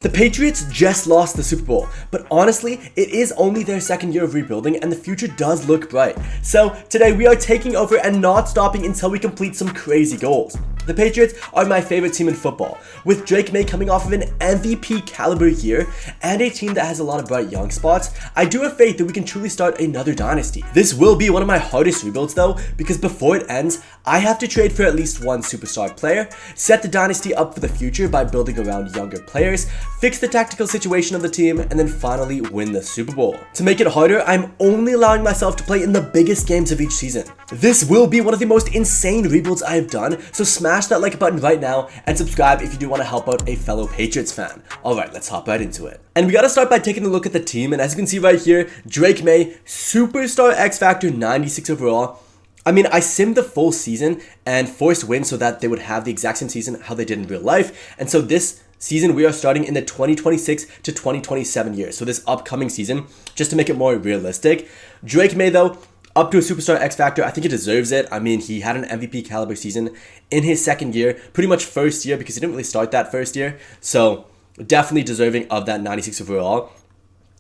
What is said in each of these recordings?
The Patriots just lost the Super Bowl, but honestly, it is only their second year of rebuilding and the future does look bright. So today we are taking over and not stopping until we complete some crazy goals. The Patriots are my favorite team in football, with Drake Maye coming off of an MVP caliber year and a team that has a lot of bright young spots. I do have faith that we can truly start another dynasty. This will be one of my hardest rebuilds though, because before it ends, I have to trade for at least one superstar player, set the dynasty up for the future by building around younger players, fix the tactical situation of the team, and then finally win the Super Bowl. To make it harder, I'm only allowing myself to play in the biggest games of each season. This will be one of the most insane rebuilds I have done, so smash that like button right now and subscribe if you do want to help out a fellow Patriots fan. Alright, let's hop right into it. And we gotta start by taking a look at the team, and as you can see right here, Drake Maye, superstar X Factor, 96 overall. I mean, I simmed the full season and forced wins so that they would have the exact same season how they did in real life, and so this season we are starting in the 2026 to 2027 year, so this upcoming season, just to make it more realistic. Drake Maye though, up to a superstar X Factor, I think he deserves it. I mean, he had an MVP caliber season in his second year, pretty much first year because he didn't really start that first year, so definitely deserving of that 96 overall.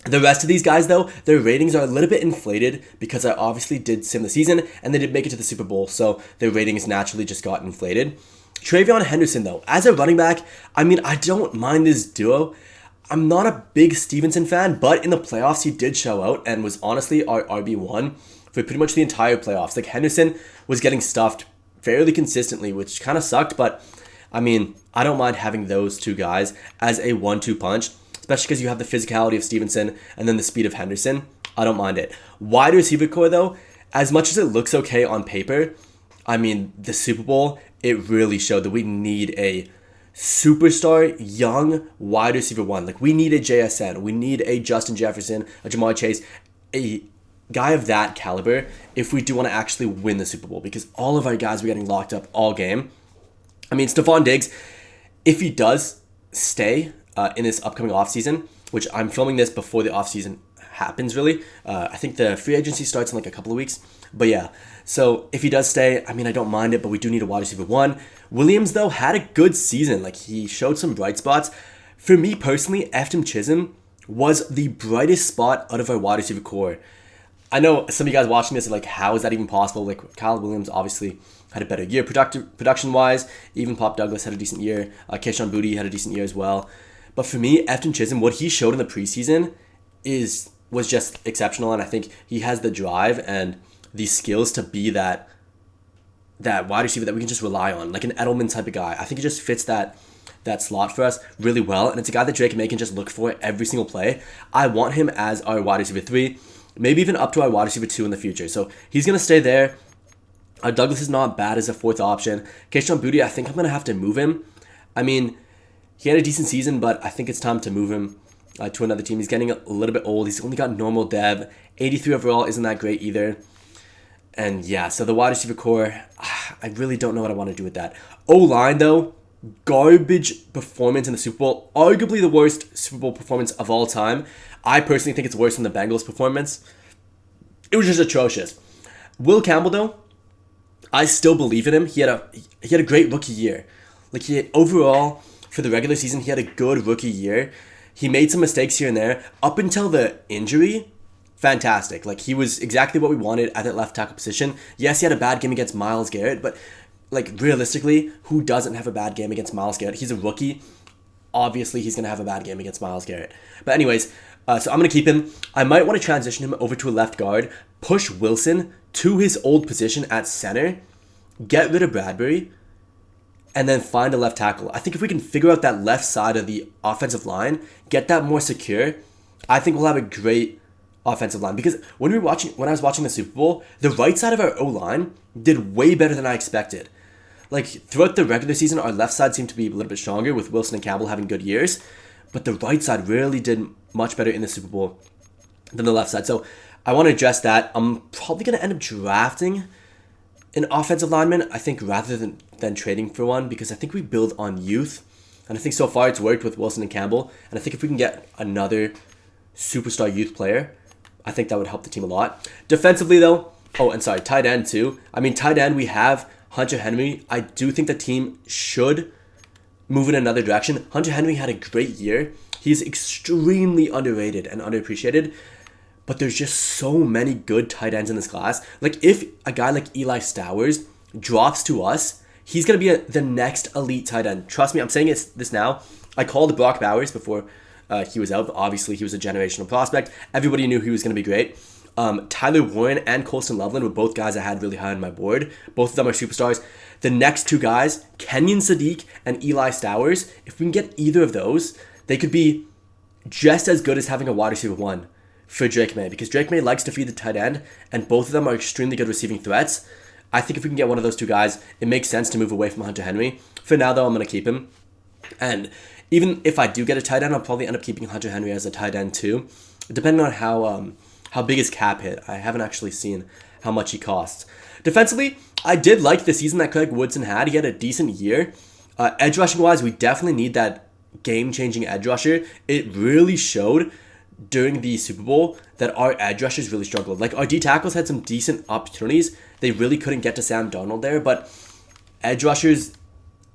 The rest of these guys though, their ratings are a little bit inflated because I obviously did sim the season and they did make it to the Super Bowl, so their ratings naturally just got inflated. Travion Henderson though, as a running back, I mean, I don't mind this duo. I'm not a big Stevenson fan, but in the playoffs he did show out and was honestly our RB1 for pretty much the entire playoffs. Like, Henderson was getting stuffed fairly consistently, which kind of sucked, but I mean, I don't mind having those two guys as a 1-2 punch, especially because you have the physicality of Stevenson and then the speed of Henderson. I don't mind it. Wide receiver core though, as much as it looks okay on paper, I mean, the Super Bowl, it really showed that we need a superstar young wide receiver one. Like, we need a JSN, we need a Justin Jefferson, a Jamar Chase, a guy of that caliber if we do want to actually win the Super Bowl, because all of our guys were getting locked up all game. I mean, Stephon Diggs, if he does stay in this upcoming offseason, which I'm filming this before the offseason happens really, I think the free agency starts in like a couple of weeks, but yeah, so if he does stay, I mean, I don't mind it, but we do need a wide receiver one. Williams though had a good season, like he showed some bright spots. For me personally, Eftim Chisholm was the brightest spot out of our wide receiver core. I know some of you guys watching this are like, how is that even possible? Like, Kyle Williams obviously had a better year production-wise. Even Pop Douglas had a decent year. Keyshawn Boutte had a decent year as well. But for me, Eftim Chisholm, what he showed in the preseason was just exceptional, and I think he has the drive and the skills to be that wide receiver that we can just rely on, like an Edelman type of guy. I think he just fits that slot for us really well, and it's a guy that Drake Maye can just look for every single play. I want him as our wide receiver 3. Maybe even up to our wide receiver 2 in the future. So he's going to stay there. Douglas is not bad as a 4th option. Keyshawn Boutte, I think I'm going to have to move him. I mean, he had a decent season, but I think it's time to move him to another team. He's getting a little bit old. He's only got normal dev. 83 overall isn't that great either. And yeah, so the wide receiver core, I really don't know what I want to do with that. O-line though, garbage performance in the Super Bowl. Arguably the worst Super Bowl performance of all time. I personally think it's worse than the Bengals performance. It was just atrocious. Will Campbell though, I still believe in him. He had a great rookie year. Like, overall for the regular season, he had a good rookie year. He made some mistakes here and there. Up until the injury, fantastic. Like, he was exactly what we wanted at that left tackle position. Yes, he had a bad game against Myles Garrett, but like, realistically, who doesn't have a bad game against Myles Garrett? He's a rookie. Obviously, he's going to have a bad game against Myles Garrett. But anyways, so I'm going to keep him. I might want to transition him over to a left guard, push Wilson to his old position at center, get rid of Bradbury, and then find a left tackle. I think if we can figure out that left side of the offensive line, get that more secure, I think we'll have a great offensive line. Because when I was watching the Super Bowl, the right side of our O-line did way better than I expected. Like, throughout the regular season, our left side seemed to be a little bit stronger with Wilson and Campbell having good years, but the right side really did much better in the Super Bowl than the left side. So I want to address that. I'm probably going to end up drafting an offensive lineman, I think, rather than trading for one, because I think we build on youth, and I think so far it's worked with Wilson and Campbell, and I think if we can get another superstar youth player, I think that would help the team a lot. Defensively though, tight end too. I mean, tight end, we have Hunter Henry. I do think the team should move in another direction. Hunter Henry had a great year, He's extremely underrated and underappreciated. But there's just so many good tight ends in this class. Like, if a guy like Eli Stowers drops to us, he's going to be the next elite tight end. Trust me, I'm saying this now. I called Brock Bowers before he was out, but obviously he was a generational prospect. Everybody knew he was going to be great. Tyler Warren and Colston Loveland were both guys I had really high on my board. Both of them are superstars. The next two guys, Kenyon Sadiq and Eli Stowers, if we can get either of those, they could be just as good as having a wide receiver 1 for Drake Maye, because Drake Maye likes to feed the tight end, and both of them are extremely good receiving threats. I think if we can get one of those two guys, it makes sense to move away from Hunter Henry. For now, though, I'm going to keep him. And even if I do get a tight end, I'll probably end up keeping Hunter Henry as a tight end too, depending on how big his cap hit. I haven't actually seen how much he costs. Defensively, I did like the season that Craig Woodson had. He had a decent year. Edge rushing wise, we definitely need that game-changing edge rusher. It really showed during the Super Bowl that our edge rushers really struggled. Like, our D tackles had some decent opportunities. They really couldn't get to Sam Darnold there, but edge rushers,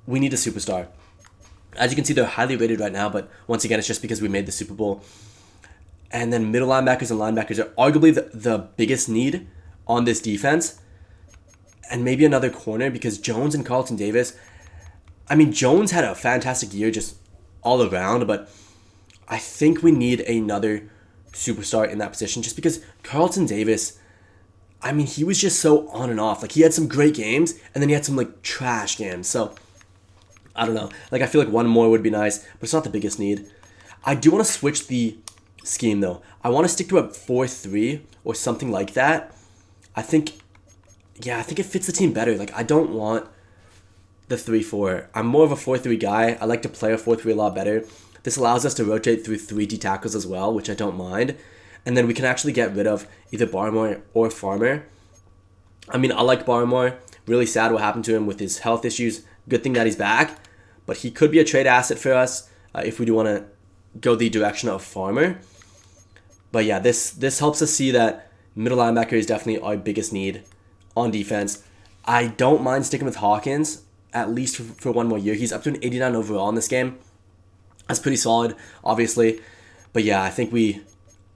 we need a superstar. As you can see, they're highly rated right now, but once again, it's just because we made the Super Bowl. And then middle linebackers and linebackers are arguably the biggest need on this defense. And maybe another corner, because Jones and Carlton Davis, I mean, Jones had a fantastic year just all around, but I think we need another superstar in that position, just because Carlton Davis, I mean, he was just so on and off. Like, he had some great games, and then he had some, like, trash games. So, I don't know. Like, I feel like one more would be nice, but it's not the biggest need. I do want to switch the scheme, though. I want to stick to a 4-3 or something like that. I think it fits the team better. Like, I don't want the 3-4. I'm more of a 4-3 guy. I like to play a 4-3 a lot better. This allows us to rotate through 3 D tackles as well, which I don't mind. And then we can actually get rid of either Barmore or Farmer. I mean, I like Barmore. Really sad what happened to him with his health issues. Good thing that he's back. But he could be a trade asset for us if we do want to go the direction of Farmer. But yeah, this helps us see that middle linebacker is definitely our biggest need on defense. I don't mind sticking with Hawkins, at least for one more year. He's up to an 89 overall in this game. That's pretty solid, obviously. But yeah, I think we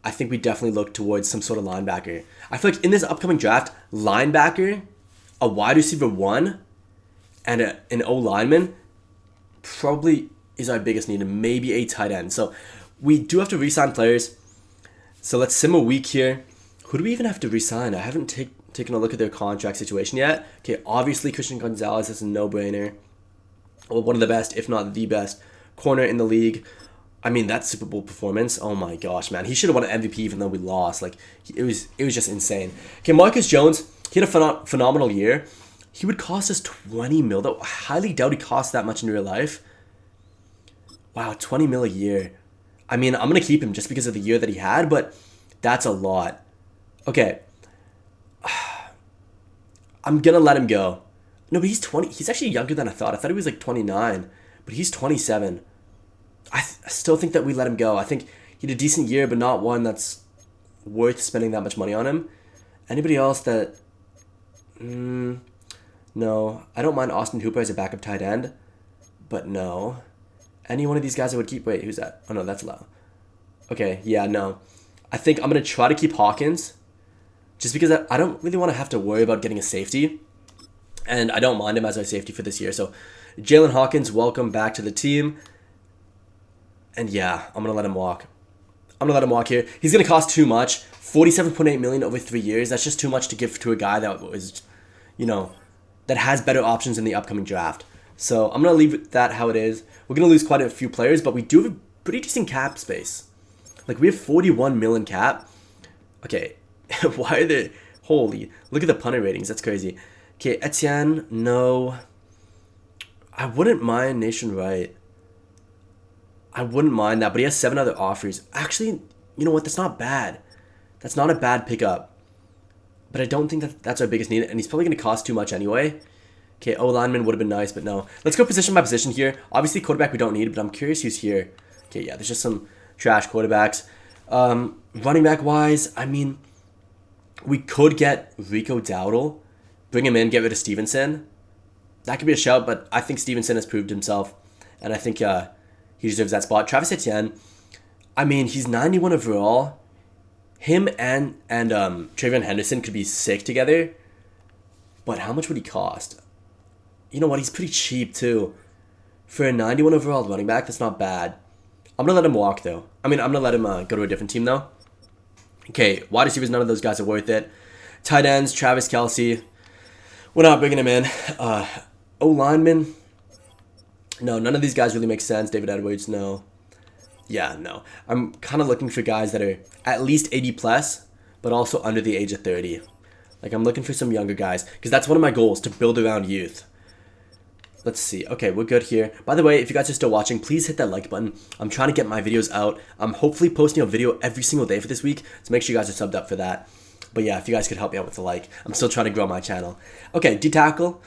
definitely look towards some sort of linebacker. I feel like in this upcoming draft, linebacker, a wide receiver 1, and an O-lineman probably is our biggest need, and maybe a tight end. So we do have to re-sign players. So let's sim a week here. Who do we even have to re-sign? I haven't taken a look at their contract situation yet. Okay, obviously Christian Gonzalez is a no-brainer. Well, one of the best, if not the best, corner in the league. I mean, that Super Bowl performance, oh my gosh, man. He should have won an MVP even though we lost. Like, it was just insane. Okay, Marcus Jones, he had a phenomenal year. He would cost us 20 mil, though. I highly doubt he costs that much in real life. Wow, 20 mil a year. I mean, I'm going to keep him just because of the year that he had, but that's a lot. Okay. I'm going to let him go. No, but he's 20. He's actually younger than I thought. I thought he was like 29, but he's 27. I still think that we let him go. I think he had a decent year, but not one that's worth spending that much money on him. Anybody else that... no. I don't mind Austin Hooper as a backup tight end, but no. Any one of these guys I would keep... Wait, who's that? Oh, no, that's Lau. Okay, yeah, no. I think I'm going to try to keep Hawkins, just because I don't really want to have to worry about getting a safety, and I don't mind him as our safety for this year. So, Jalen Hawkins, welcome back to the team. And yeah, I'm going to let him walk. I'm going to let him walk here. He's going to cost too much. $47.8 million over 3 years. That's just too much to give to a guy that was, that has better options in the upcoming draft. So I'm going to leave that how it is. We're going to lose quite a few players, but we do have a pretty decent cap space. Like, we have 41 million cap. Okay, why are there... Holy, look at the punter ratings. That's crazy. Okay, Etienne, no. I wouldn't mind Nation Wright. I wouldn't mind that, but he has 7 other offers. Actually, you know what? That's not bad. That's not a bad pickup. But I don't think that's our biggest need, and he's probably going to cost too much anyway. Okay, O-lineman would have been nice, but no. Let's go position by position here. Obviously, quarterback we don't need, but I'm curious who's here. Okay, yeah, there's just some trash quarterbacks. Running back-wise, I mean, we could get Rico Dowdle, bring him in, get rid of Stevenson. That could be a shout, but I think Stevenson has proved himself, and I think... he deserves that spot. Travis Etienne, I mean, he's 91 overall. Him and Trayvon Henderson could be sick together. But how much would he cost? You know what? He's pretty cheap too. For a 91 overall running back, that's not bad. I'm going to let him walk though. I mean, I'm going to let him go to a different team though. Okay, wide receivers, none of those guys are worth it. Tight ends, Travis Kelce. We're not bringing him in. O-lineman. No, none of these guys really make sense. David Edwards, no. Yeah, no. I'm kind of looking for guys that are at least 80 plus, but also under the age of 30. Like, I'm looking for some younger guys, because that's one of my goals, to build around youth. Let's see. Okay, we're good here. By the way, if you guys are still watching, please hit that like button. I'm trying to get my videos out. I'm hopefully posting a video every single day for this week, so make sure you guys are subbed up for that. But yeah, if you guys could help me out with the like. I'm still trying to grow my channel. Okay, D-tackle.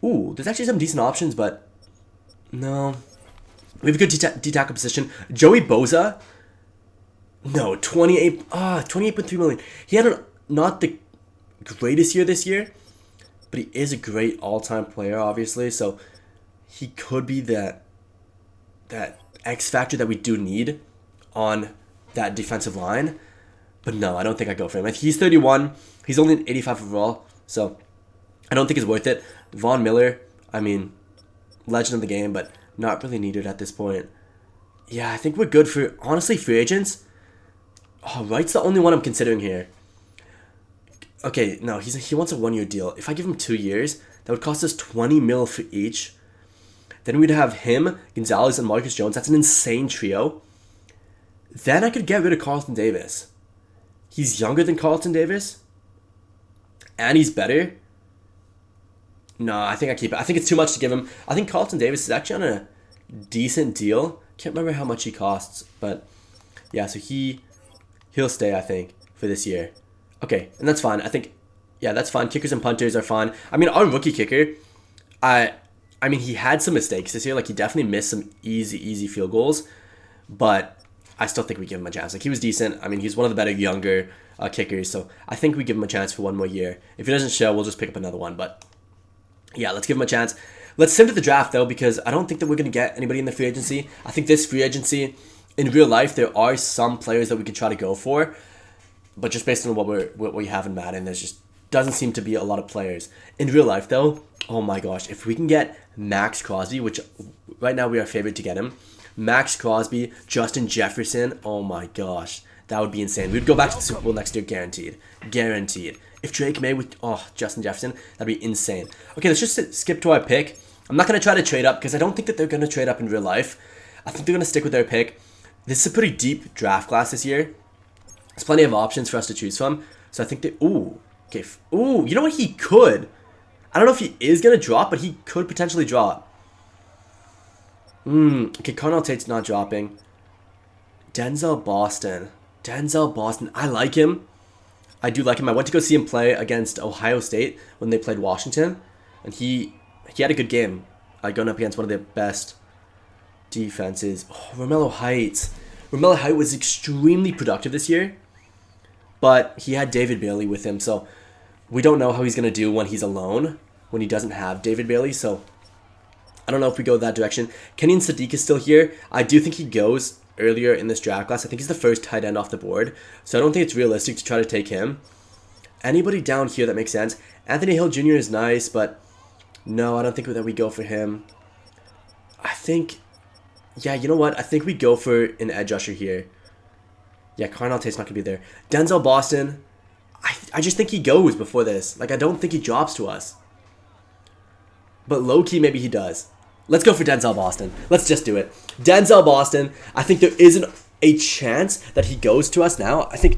Ooh, there's actually some decent options, but no. We have a good D-tackle position. Joey Bosa. No, 28.3 million. He had not the greatest year this year, but he is a great all-time player, obviously. So he could be that X factor that we do need on that defensive line. But no, I don't think I go for him. He's 31. He's only an 85 overall, so I don't think it's worth it. Von Miller, I mean, legend of the game, but not really needed at this point. Yeah, I think we're good for, honestly, free agents. Oh, Wright's the only one I'm considering here. Okay, no, he wants a one-year deal. If I give him 2 years, that would cost us 20 mil for each. Then we'd have him, Gonzalez, and Marcus Jones. That's an insane trio. Then I could get rid of Carlton Davis. He's younger than Carlton Davis, and he's better. No, I think I keep it. I think it's too much to give him. I think Carlton Davis is actually on a decent deal. Can't remember how much he costs, but yeah, so he'll stay, I think, for this year. Okay, and that's fine. I think, yeah, that's fine. Kickers and punters are fine. I mean, our rookie kicker, I mean, he had some mistakes this year. Like, he definitely missed some easy field goals, but I still think we give him a chance. Like, he was decent. I mean, he's one of the better younger kickers, so I think we give him a chance for one more year. If he doesn't show, we'll just pick up another one, but yeah, let's give him a chance. Let's send to the draft, though, because I don't think that we're going to get anybody in the free agency. I think this free agency, in real life, there are some players that we could try to go for, but just based on what we have in Madden, there just doesn't seem to be a lot of players. In real life, though, oh my gosh, if we can get Max Crosby, which right now we are favored to get him, Max Crosby, Justin Jefferson, oh my gosh, that would be insane. We'd go back to the Super Bowl next year, guaranteed. Guaranteed. If Drake Maye with, Justin Jefferson, that'd be insane. Okay, let's just skip to our pick. I'm not going to try to trade up because I don't think that they're going to trade up in real life. I think they're going to stick with their pick. This is a pretty deep draft class this year. There's plenty of options for us to choose from. So I think that, okay, you know what, he could. I don't know if he is going to drop, but he could potentially drop. Okay, Carnell Tate's not dropping. Denzel Boston, I like him. I do like him. I went to go see him play against Ohio State when they played Washington, and he had a good game going up against one of the best defenses. Romello Heights. Romello Heights was extremely productive this year, but he had David Bailey with him, so we don't know how he's going to do when he's alone, when he doesn't have David Bailey, so I don't know if we go that direction. Kenyon Sadiq is still here. I do think he goes earlier in this draft class. I think he's the first tight end off the board, so I don't think it's realistic to try to take him. Anybody down here that makes sense. Anthony Hill Jr. is nice, but no, I don't think that we go for him. I think, yeah, you know what? I think we go for an edge rusher here. Yeah, Carnell Tate's not going to be there. Denzel Boston, I just think he goes before this. Like, I don't think he drops to us. But low-key, maybe he does. Let's go for Denzel Boston. Let's just do it. Denzel Boston. I think there isn't a chance that he goes to us now. I think,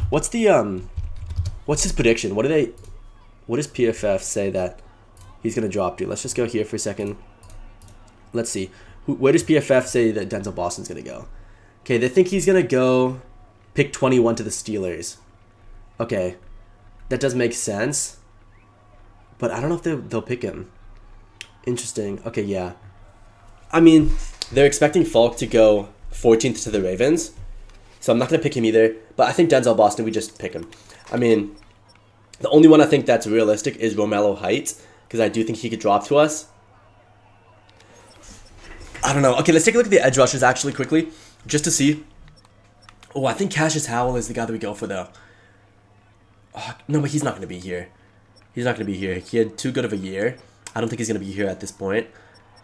what's his prediction? What does PFF say that he's going to drop to? Let's just go here for a second. Let's see. Where does PFF say that Denzel Boston's going to go? Okay, they think he's going to go pick 21 to the Steelers. Okay, that does make sense. But I don't know if they'll pick him. Interesting. Okay, yeah. I mean, they're expecting Falk to go 14th to the Ravens, so I'm not going to pick him either. But I think Denzel Boston, we just pick him. I mean, the only one I think that's realistic is Romello Heights, because I do think he could drop to us. I don't know. Okay, let's take a look at the edge rushers actually quickly, just to see Oh, I think Cassius Howell is the guy that we go for, though. Oh, no, but he's not going to be here. He's not going to be here. He had too good of a year. I don't think he's going to be here at this point.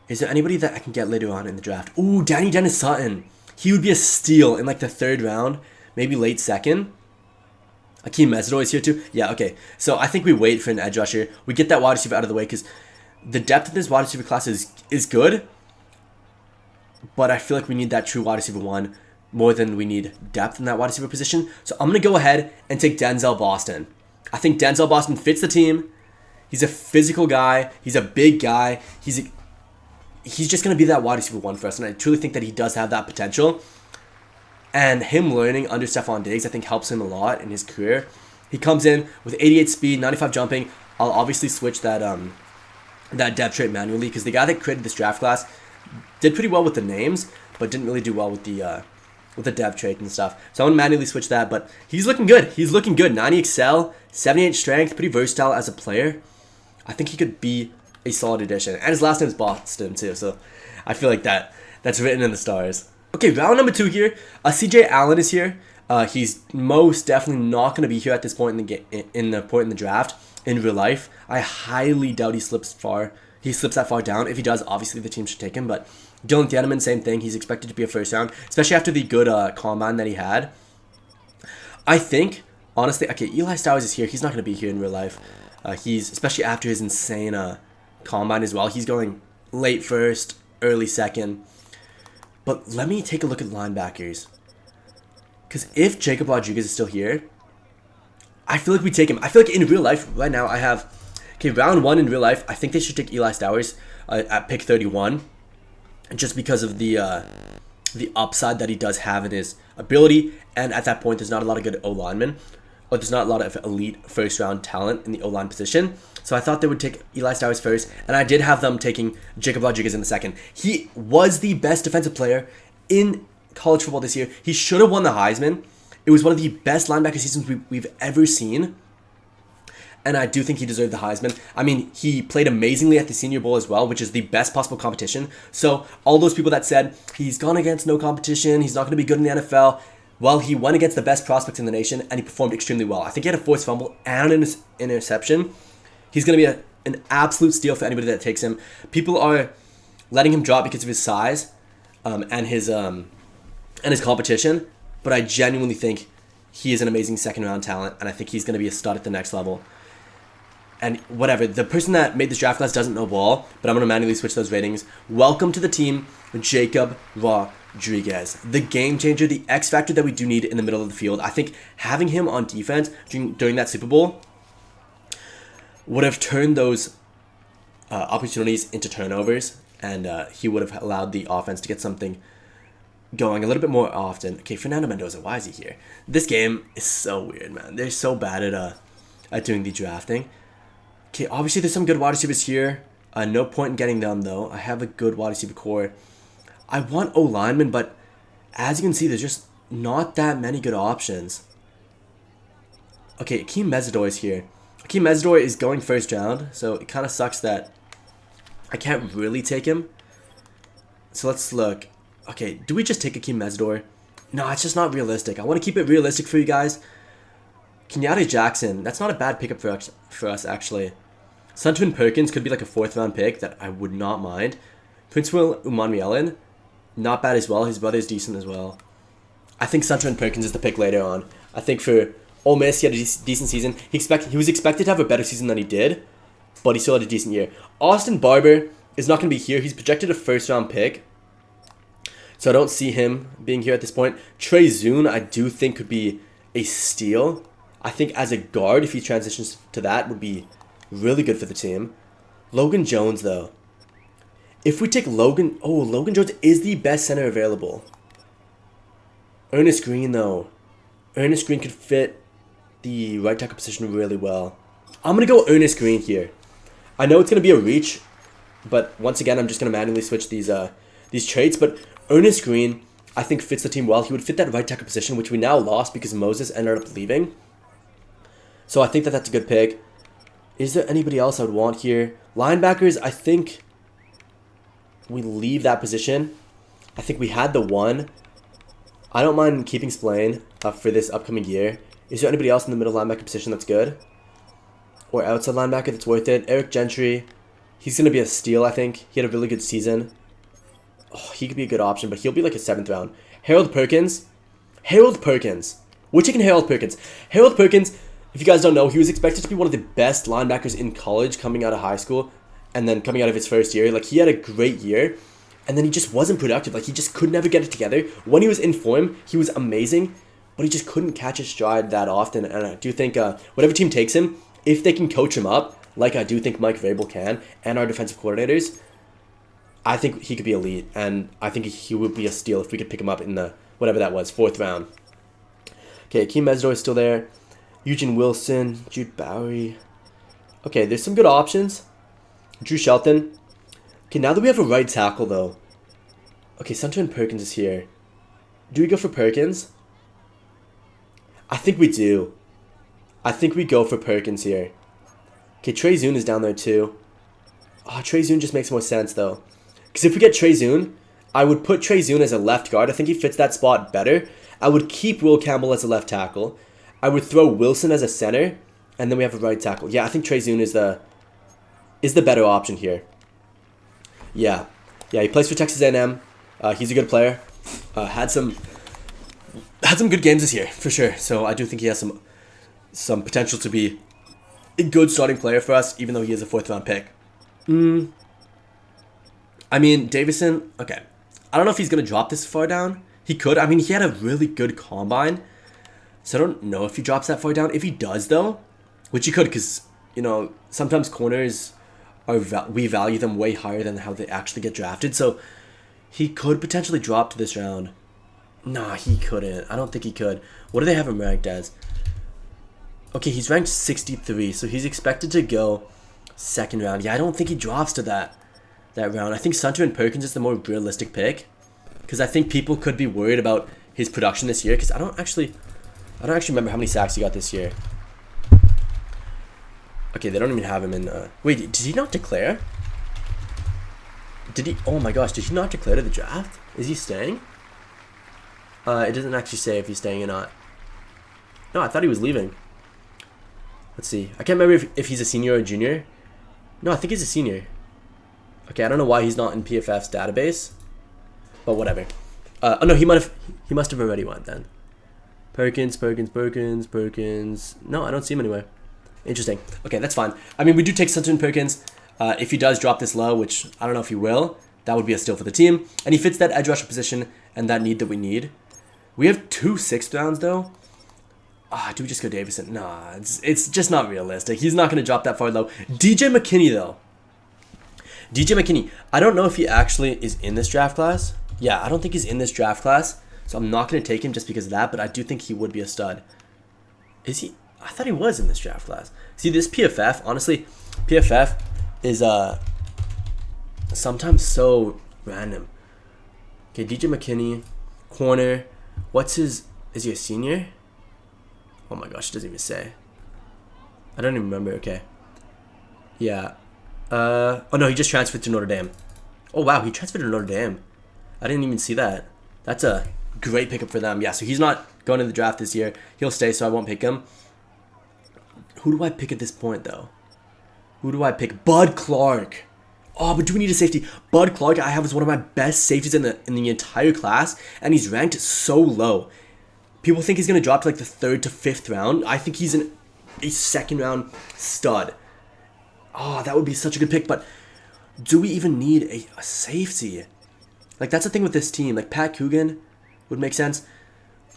Is there anybody that I can get later on in the draft? Ooh, Danny Dennis Sutton. He would be a steal in like the 3rd round, maybe late 2nd. Akeem Mesidor is here too. Yeah, okay. So I think we wait for an edge rusher. We get that wide receiver out of the way because the depth of this wide receiver class is good. But I feel like we need that true wide receiver 1 more than we need depth in that wide receiver position. So I'm going to go ahead and take Denzel Boston. I think Denzel Boston fits the team. He's a physical guy. He's a big guy. He's just going to be that wide receiver 1 for us. And I truly think that he does have that potential. And him learning under Stephon Diggs, I think, helps him a lot in his career. He comes in with 88 speed, 95 jumping. I'll obviously switch that depth trait manually because the guy that created this draft class did pretty well with the names, but didn't really do well with the depth trait and stuff. So I'm going to manually switch that, but he's looking good. He's looking good. 90 excel, 78 strength, pretty versatile as a player. I think he could be a solid addition. And his last name is Boston too, so I feel like that's written in the stars. Okay, round number 2 here. CJ Allen is here. He's most definitely not going to be here at this point in the draft. In real life, I highly doubt he slips that far down. If he does, obviously the team should take him. But Dylan Thieneman, same thing. He's expected to be a 1st round, especially after the good combine that he had. I think, honestly, okay, Eli Stowers is here. He's not going to be here in real life. He's especially after his insane combine as well. He's going late 1st, early 2nd. But let me take a look at linebackers. Because if Jacob Rodriguez is still here, I feel like we take him. I feel like in real life, right now, I have... Okay, round 1 in real life, I think they should take Eli Stowers at pick 31. Just because of the upside that he does have in his ability. And at that point, there's not a lot of good O-linemen. Or there's not a lot of elite 1st round talent in the O-line position. So I thought they would take Eli Stowers first, and I did have them taking Jacob Rodriguez in the 2nd. He was the best defensive player in college football this year. He should have won the Heisman. It was one of the best linebacker seasons we've ever seen, and I do think he deserved the Heisman. I mean, he played amazingly at the Senior Bowl as well, which is the best possible competition. So all those people that said he's gone against no competition, he's not going to be good in the NFL, well, he went against the best prospects in the nation, and he performed extremely well. I think he had a forced fumble and an interception. He's going to be an absolute steal for anybody that takes him. People are letting him drop because of his size and his competition, but I genuinely think he is an amazing 2nd round talent, and I think he's going to be a stud at the next level. And whatever, the person that made this draft class doesn't know ball, but I'm going to manually switch those ratings. Welcome to the team, Jacob Rodriguez. The game changer, the X factor that we do need in the middle of the field. I think having him on defense during that Super Bowl would have turned those opportunities into turnovers, and he would have allowed the offense to get something going a little bit more often. Okay, Fernando Mendoza, why is he here? This game is so weird, man. They're so bad at doing the drafting. Okay, obviously there's some good wide receivers here. No point in getting them, though. I have a good wide receiver core. I want O-linemen, but as you can see, there's just not that many good options. Okay, Akeem Mesidor is here. Akeem Mesidor is going 1st round, so it kind of sucks that I can't really take him. So let's look. Okay, do we just take Akeem Mesidor? No, it's just not realistic. I want to keep it realistic for you guys. Kenyatta Jackson, that's not a bad pickup for us actually. Suntwin Perkins could be like a 4th round pick that I would not mind. Prince Will Umanmielen, not bad as well. His brother's decent as well. I think Suntwin Perkins is the pick later on. I think for Ole Miss, he had a decent season. He was expected to have a better season than he did, but he still had a decent year. Austin Barber is not going to be here. He's projected a 1st round pick, so I don't see him being here at this point. Trey Zune, I do think could be a steal. I think as a guard, if he transitions to that, would be really good for the team. Logan Jones, though. If we take Logan Jones is the best center available. Ernest Green, though. Ernest Green could fit the right tackle position really well. I'm going to go Ernest Green here. I know it's going to be a reach, but once again, I'm just going to manually switch these traits. But Ernest Green, I think, fits the team well. He would fit that right tackle position, which we now lost because Moses ended up leaving. So I think that that's a good pick. Is there anybody else I would want here? Linebackers, I think we leave that position. I think we had the one. I don't mind keeping Spillane for this upcoming year. Is there anybody else in the middle linebacker position that's good? Or outside linebacker that's worth it? Eric Gentry. He's going to be a steal, I think. He had a really good season. Oh, he could be a good option, but he'll be like a 7th round. Harold Perkins. Harold Perkins. We're taking Harold Perkins. Harold Perkins, if you guys don't know, he was expected to be one of the best linebackers in college coming out of high school and then coming out of his first year. Like, he had a great year, and then he just wasn't productive. Like, he just could never get it together. When he was in form, he was amazing, but he just couldn't catch his stride that often. And I do think whatever team takes him, if they can coach him up, like I do think Mike Vrabel can, and our defensive coordinators, I think he could be elite, and I think he would be a steal if we could pick him up in the, whatever that was, 4th round. Okay, Akeem Mesdor is still there. Eugene Wilson, Jude Bowery. Okay, there's some good options. Drew Shelton. Okay, now that we have a right tackle, though. Okay, Sunshine Perkins is here. Do we go for Perkins? I think we do. I think we go for Perkins here. Okay, Trey Zune is down there, too. Oh, Trey Zune just makes more sense, though. Because if we get Trey Zune, I would put Trey Zune as a left guard. I think he fits that spot better. I would keep Will Campbell as a left tackle. I would throw Wilson as a center, and then we have a right tackle. Yeah, I think Trey Zune is the better option here. Yeah, he plays for Texas A&M. He's a good player. Had some good games this year for sure. So I do think he has some potential to be a good starting player for us, even though he is a 4th round pick. I mean, Davison. Okay, I don't know if he's gonna drop this far down. He could. I mean, he had a really good combine. So I don't know if he drops that far down. If he does, though, which he could, because, you know, sometimes corners, we value them way higher than how they actually get drafted. So he could potentially drop to this round. Nah, he couldn't. I don't think he could. What do they have him ranked as? Okay, he's ranked 63, so he's expected to go 2nd round. Yeah, I don't think he drops to that round. I think Sunter and Perkins is the more realistic pick, because I think people could be worried about his production this year, because I don't actually remember how many sacks he got this year. Okay, they don't even have him in... Wait, did he not declare? Did he... Oh my gosh, did he not declare to the draft? Is he staying? It doesn't actually say if he's staying or not. No, I thought he was leaving. Let's see. I can't remember if he's a senior or a junior. No, I think he's a senior. Okay, I don't know why he's not in PFF's database. But whatever. Oh no, he must have already went then. Perkins. No, I don't see him anywhere. Interesting. Okay, that's fine. I mean, we do take Sunshine Perkins. If he does drop this low, which I don't know if he will, that would be a steal for the team. And he fits that edge rusher position and that need that we need. We have 2 6th rounds, though. Do we just go Davison? Nah, it's just not realistic. He's not going to drop that far low. DJ McKinney, though. DJ McKinney. I don't know if he actually is in this draft class. Yeah, I don't think he's in this draft class. So I'm not going to take him just because of that, but I do think he would be a stud. Is he? I thought he was in this draft class. See, this PFF, honestly, PFF is sometimes so random. Okay, DJ McKinney, corner. What's his... Is he a senior? Oh my gosh, it doesn't even say. I don't even remember. Okay. Yeah. Oh no, he just transferred to Notre Dame. Oh wow, he transferred to Notre Dame. I didn't even see that. That's a great pickup for them. Yeah, so he's not going to the draft this year. He'll stay, so I won't pick him. Who do I pick at this point, though? Who do I pick? Bud Clark. Oh, but do we need a safety? Bud Clark I have as one of my best safeties in the entire class, and he's ranked so low. People think he's going to drop to like the 3rd to 5th round. I think he's a 2nd round stud. Oh, that would be such a good pick, but do we even need a safety? Like, that's the thing with this team. Like, Pat Coogan would make sense.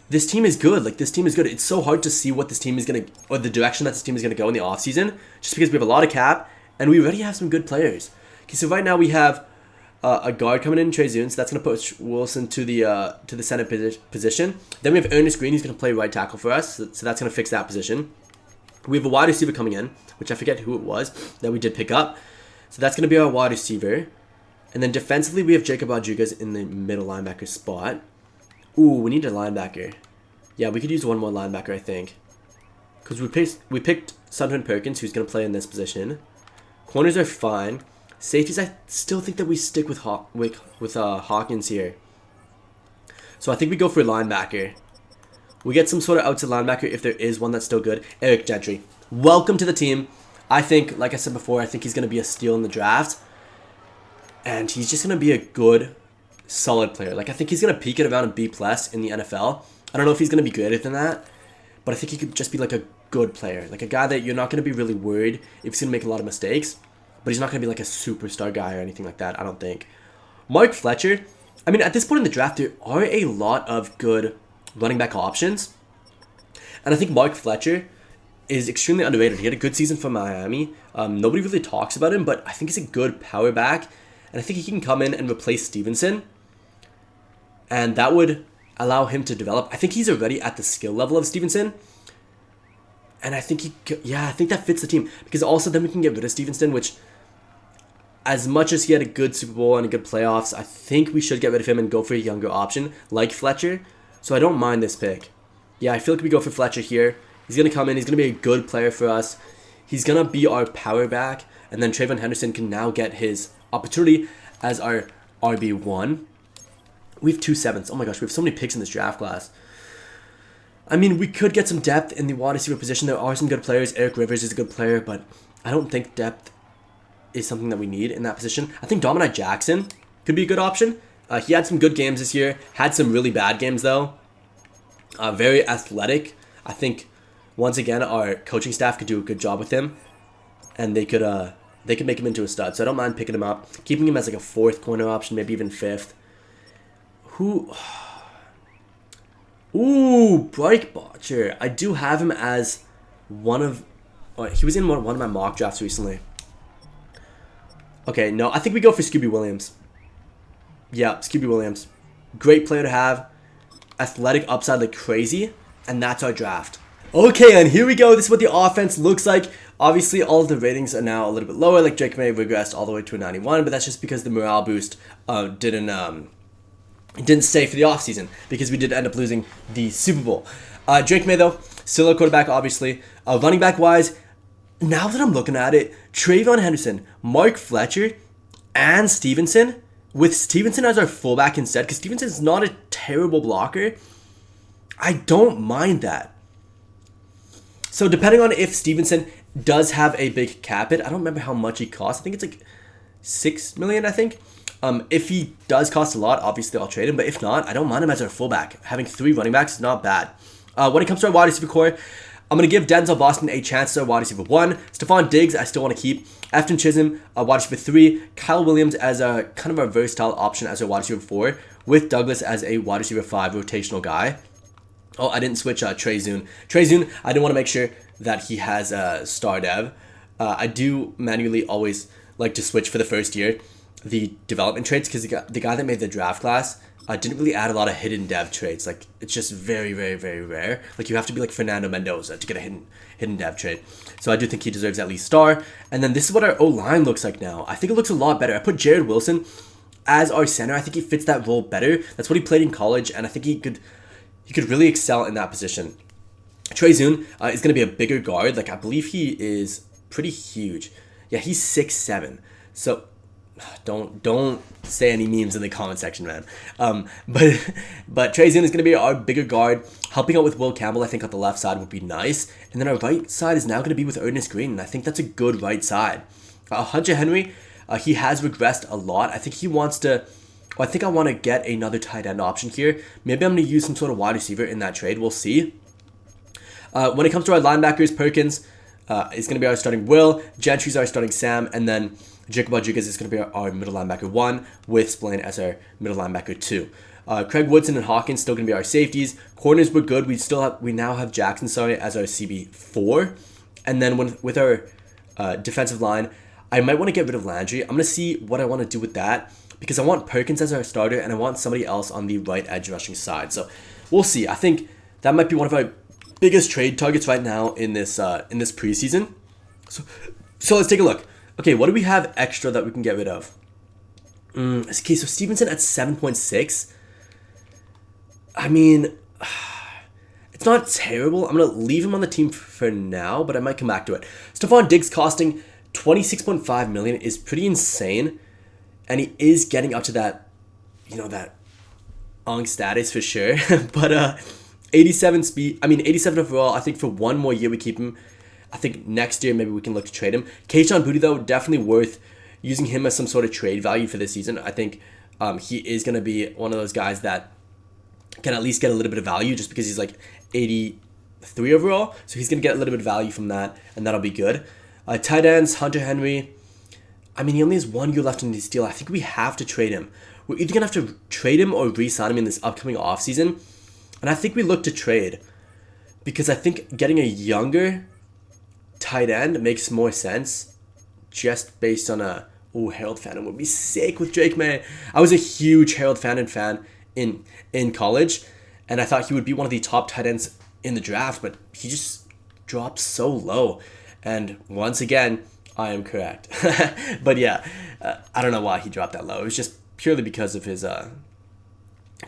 This team is good. Like, this team is good. It's so hard to see what this team is going to... Or the direction that this team is going to go in the offseason. Just because we have a lot of cap. And we already have some good players. Okay, so right now we have a guard coming in, Trey Zune. So that's going to push Wilson to the center position. Then we have Ernest Green. He's going to play right tackle for us. So that's going to fix that position. We have a wide receiver coming in, which I forget who it was, that we did pick up. So that's going to be our wide receiver. And then defensively, we have Jacob Rodriguez in the middle linebacker spot. Ooh, we need a linebacker. Yeah, we could use one more linebacker, I think. Because we picked Sunderland Perkins, who's going to play in this position. Corners are fine. Safeties, I still think that we stick with Hawkins here. So I think we go for linebacker. We get some sort of outside linebacker if there is one that's still good. Eric Gentry. Welcome to the team. I think, like I said before, I think he's going to be a steal in the draft. And he's just going to be a good, solid player. Like, I think he's going to peak at around a B+ in the NFL. I don't know if he's going to be greater than that. But I think he could just be like a good player. Like a guy that you're not going to be really worried if he's going to make a lot of mistakes. But he's not going to be like a superstar guy or anything like that, I don't think. Mark Fletcher. I mean, at this point in the draft, there are a lot of good running back options. And I think Mark Fletcher is extremely underrated. He had a good season for Miami. Nobody really talks about him, but I think he's a good power back. And I think he can come in and replace Stevenson. And that would allow him to develop. I think he's already at the skill level of Stevenson. And I think I think that fits the team. Because also then we can get rid of Stevenson, which, as much as he had a good Super Bowl and a good playoffs, I think we should get rid of him and go for a younger option like Fletcher. So I don't mind this pick. Yeah, I feel like we go for Fletcher here. He's going to come in. He's going to be a good player for us. He's going to be our power back. And then Trayvon Henderson can now get his opportunity as our RB1. We have 2 7s. Oh my gosh, we have so many picks in this draft class. I mean, we could get some depth in the wide receiver position. There are some good players. Eric Rivers is a good player, but I don't think depth is something that we need in that position. I think Dominic Jackson could be a good option. He had some good games this year. Had some really bad games, though. Very athletic. I think, once again, our coaching staff could do a good job with him. And they could make him into a stud. So I don't mind picking him up. Keeping him as like a 4th corner option, maybe even 5th. Who... Ooh, Drake Maye. I do have him as one of... he was in one of my mock drafts recently. Okay, no, I think we go for Scooby Williams. Yeah, Scooby Williams. Great player to have. Athletic upside like crazy. And that's our draft. Okay, and here we go. This is what the offense looks like. Obviously, all of the ratings are now a little bit lower. Like Drake Maye regressed all the way to a 91. But that's just because the morale boost didn't stay for the offseason. Because we did end up losing the Super Bowl. Drake Maye, though, still a quarterback, obviously. Running back-wise, now that I'm looking at it, Trayvon Henderson, Mark Fletcher, and Stevenson, with Stevenson as our fullback instead, because Stevenson's not a terrible blocker, I don't mind that. So depending on if Stevenson does have a big cap hit, I don't remember how much he costs. I think it's like $6 million, I think. If he does cost a lot, obviously I'll trade him, but if not, I don't mind him as our fullback. Having 3 running backs is not bad. When it comes to our wide receiver core, I'm going to give Denzel Boston a chance to wide receiver 1. Stephon Diggs, I still want to keep. Afton Chisholm, wide receiver 3. Kyle Williams as a kind of a versatile option as a wide receiver 4. With Douglas as a wide receiver 5 rotational guy. Oh, I didn't switch Trey Zune. Trey Zune, I didn't want to make sure that he has a star dev. I do manually always like to switch for the first year the development traits because the guy that made the draft class didn't really add a lot of hidden dev traits. Like, it's just very, very, very rare. Like, you have to be like Fernando Mendoza to get a hidden dev trait. So I do think he deserves at least star. And then this is what our O-line looks like now. I think it looks a lot better. I put Jared Wilson as our center. I think he fits that role better. That's what he played in college, and I think he could really excel in that position. Trey Zune is going to be a bigger guard. Like, I believe he is pretty huge. Yeah, he's 6'7". So don't say any memes in the comment section, man. But Trey Zune is going to be our bigger guard, helping out with Will Campbell. I think on the left side would be nice, and then our right side is now going to be with Ernest Green, and I think that's a good right side. Hunter Henry, he has regressed a lot. I think he wants to. Well, I think I want to get another tight end option here. Maybe I'm going to use some sort of wide receiver in that trade. We'll see. When it comes to our linebackers, Perkins is going to be our starting Will. Gentry's our starting Sam, and then Jacob Rodriguez is going to be our middle linebacker 1, with Spillane as our middle linebacker 2. Craig Woodson and Hawkins still going to be our safeties. Corners were good. We now have Jackson, as our CB4. And then with our defensive line, I might want to get rid of Landry. I'm going to see what I want to do with that, because I want Perkins as our starter, and I want somebody else on the right edge rushing side. So we'll see. I think that might be one of our biggest trade targets right now in this preseason. So let's take a look. Okay, what do we have extra that we can get rid of? Okay, so Stevenson at 7.6. I mean, it's not terrible. I'm going to leave him on the team for now, but I might come back to it. Stephon Diggs costing $26.5 million is pretty insane, and he is getting up to that, on status for sure. But 87 speed, 87 overall. I think for one more year we keep him. I think next year maybe we can look to trade him. Keyshawn Boutte, though, definitely worth using him as some sort of trade value for this season. I think he is going to be one of those guys that can at least get a little bit of value just because he's like 83 overall. So he's going to get a little bit of value from that, and that'll be good. Tight ends, Hunter Henry. He only has 1 year left in his deal. I think we have to trade him. We're either going to have to trade him or re-sign him in this upcoming offseason. And I think we look to trade because I think getting a younger tight end makes more sense just based on Harold Fannin would be sick with Drake Maye. I was a huge Harold Fannin fan in college, and I thought he would be one of the top tight ends in the draft, but he just dropped so low. And once again, I am correct. But yeah, I don't know why he dropped that low. It was just purely because of his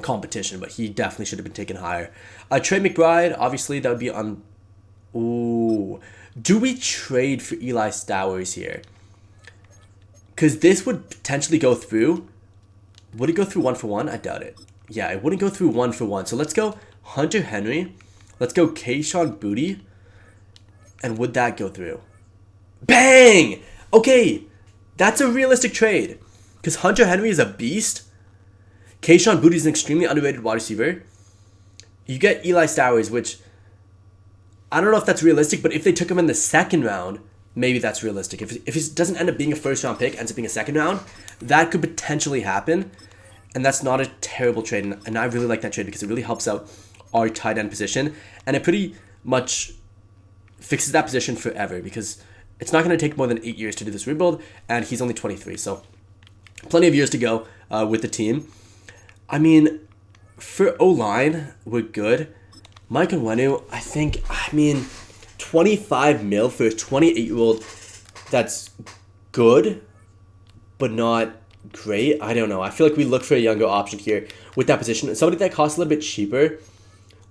competition, but he definitely should have been taken higher. Trey McBride, obviously that would be on. Ooh, do we trade for Eli Stowers here? Because this would potentially go through. Would it go through 1-for-1? I doubt it. Yeah, it wouldn't go through 1-for-1. So let's go Hunter Henry. Let's go Keyshawn Boutte. And would that go through? Bang! Okay, that's a realistic trade. Because Hunter Henry is a beast. Keyshawn Boutte is an extremely underrated wide receiver. You get Eli Stowers, which I don't know if that's realistic, but if they took him in the second round, maybe that's realistic. If it doesn't end up being a first round pick, ends up being a second round, that could potentially happen. And that's not a terrible trade. And I really like that trade because it really helps out our tight end position. And it pretty much fixes that position forever because it's not going to take more than 8 years to do this rebuild. And he's only 23. So plenty of years to go with the team. For O-line, we're good. Mike Vrabel, I think, 25 mil for a 28-year-old, that's good, but not great. I don't know. I feel like we look for a younger option here with that position. Somebody that costs a little bit cheaper.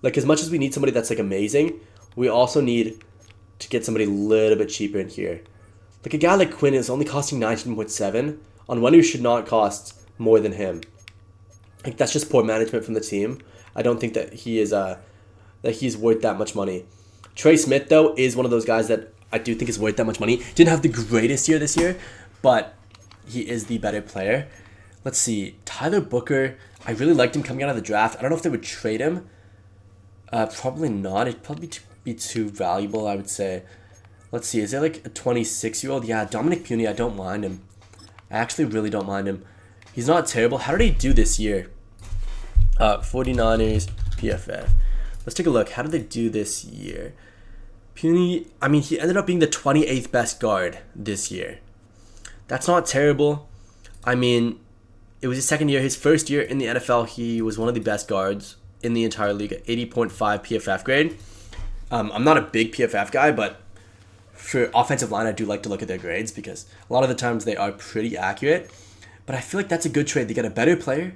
Like, as much as we need somebody that's, like, amazing, we also need to get somebody a little bit cheaper in here. Like, a guy like Quinn is only costing 19.7. On one who should not cost more than him. Like, that's just poor management from the team. I don't think that he is that he's worth that much money. Trey Smith, though, is one of those guys that I do think is worth that much money. Didn't have the greatest year this year, but he is the better player. Let's see. Tyler Booker, I really liked him coming out of the draft. I don't know if they would trade him. Probably not. It'd probably be too valuable, I would say. Let's see. Is there like a 26-year-old? Yeah, Dominic Puny, I don't mind him. I actually really don't mind him. He's not terrible. How did he do this year? 49ers, PFF. Let's take a look. How did they do this year? Puny, he ended up being the 28th best guard this year. That's not terrible. It was his second year. His first year in the NFL, he was one of the best guards in the entire league, 80.5 PFF grade. I'm not a big PFF guy, but for offensive line, I do like to look at their grades because a lot of the times they are pretty accurate. But I feel like that's a good trade. They get a better player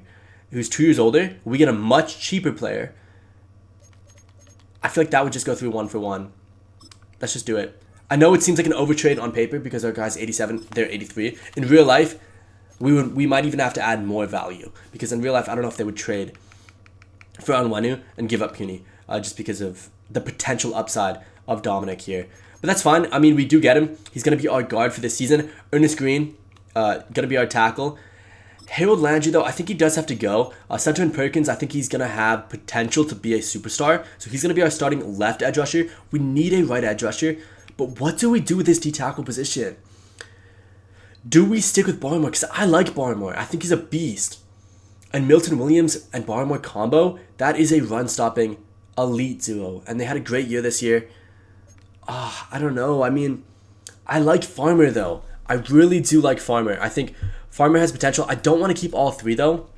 who's 2 years older. We get a much cheaper player. I feel like that would just go through 1-for-1. Let's just do it. I know it seems like an overtrade on paper because our guy's 87, they're 83. In real life, we might even have to add more value because in real life, I don't know if they would trade for Onwenu and give up Puny just because of the potential upside of Dominic here. But that's fine. We do get him. He's going to be our guard for this season. Ernest Green, going to be our tackle. Harold Landry, though, I think he does have to go. Center and Perkins, I think he's going to have potential to be a superstar. So he's going to be our starting left edge rusher. We need a right edge rusher. But what do we do with this D-tackle position? Do we stick with Barmore? Because I like Barmore. I think he's a beast. And Milton Williams and Barmore combo, that is a run-stopping elite duo. And they had a great year this year. I don't know. I like Farmer, though. I really do like Farmer. I think Farmer has potential. I don't want to keep all three, though,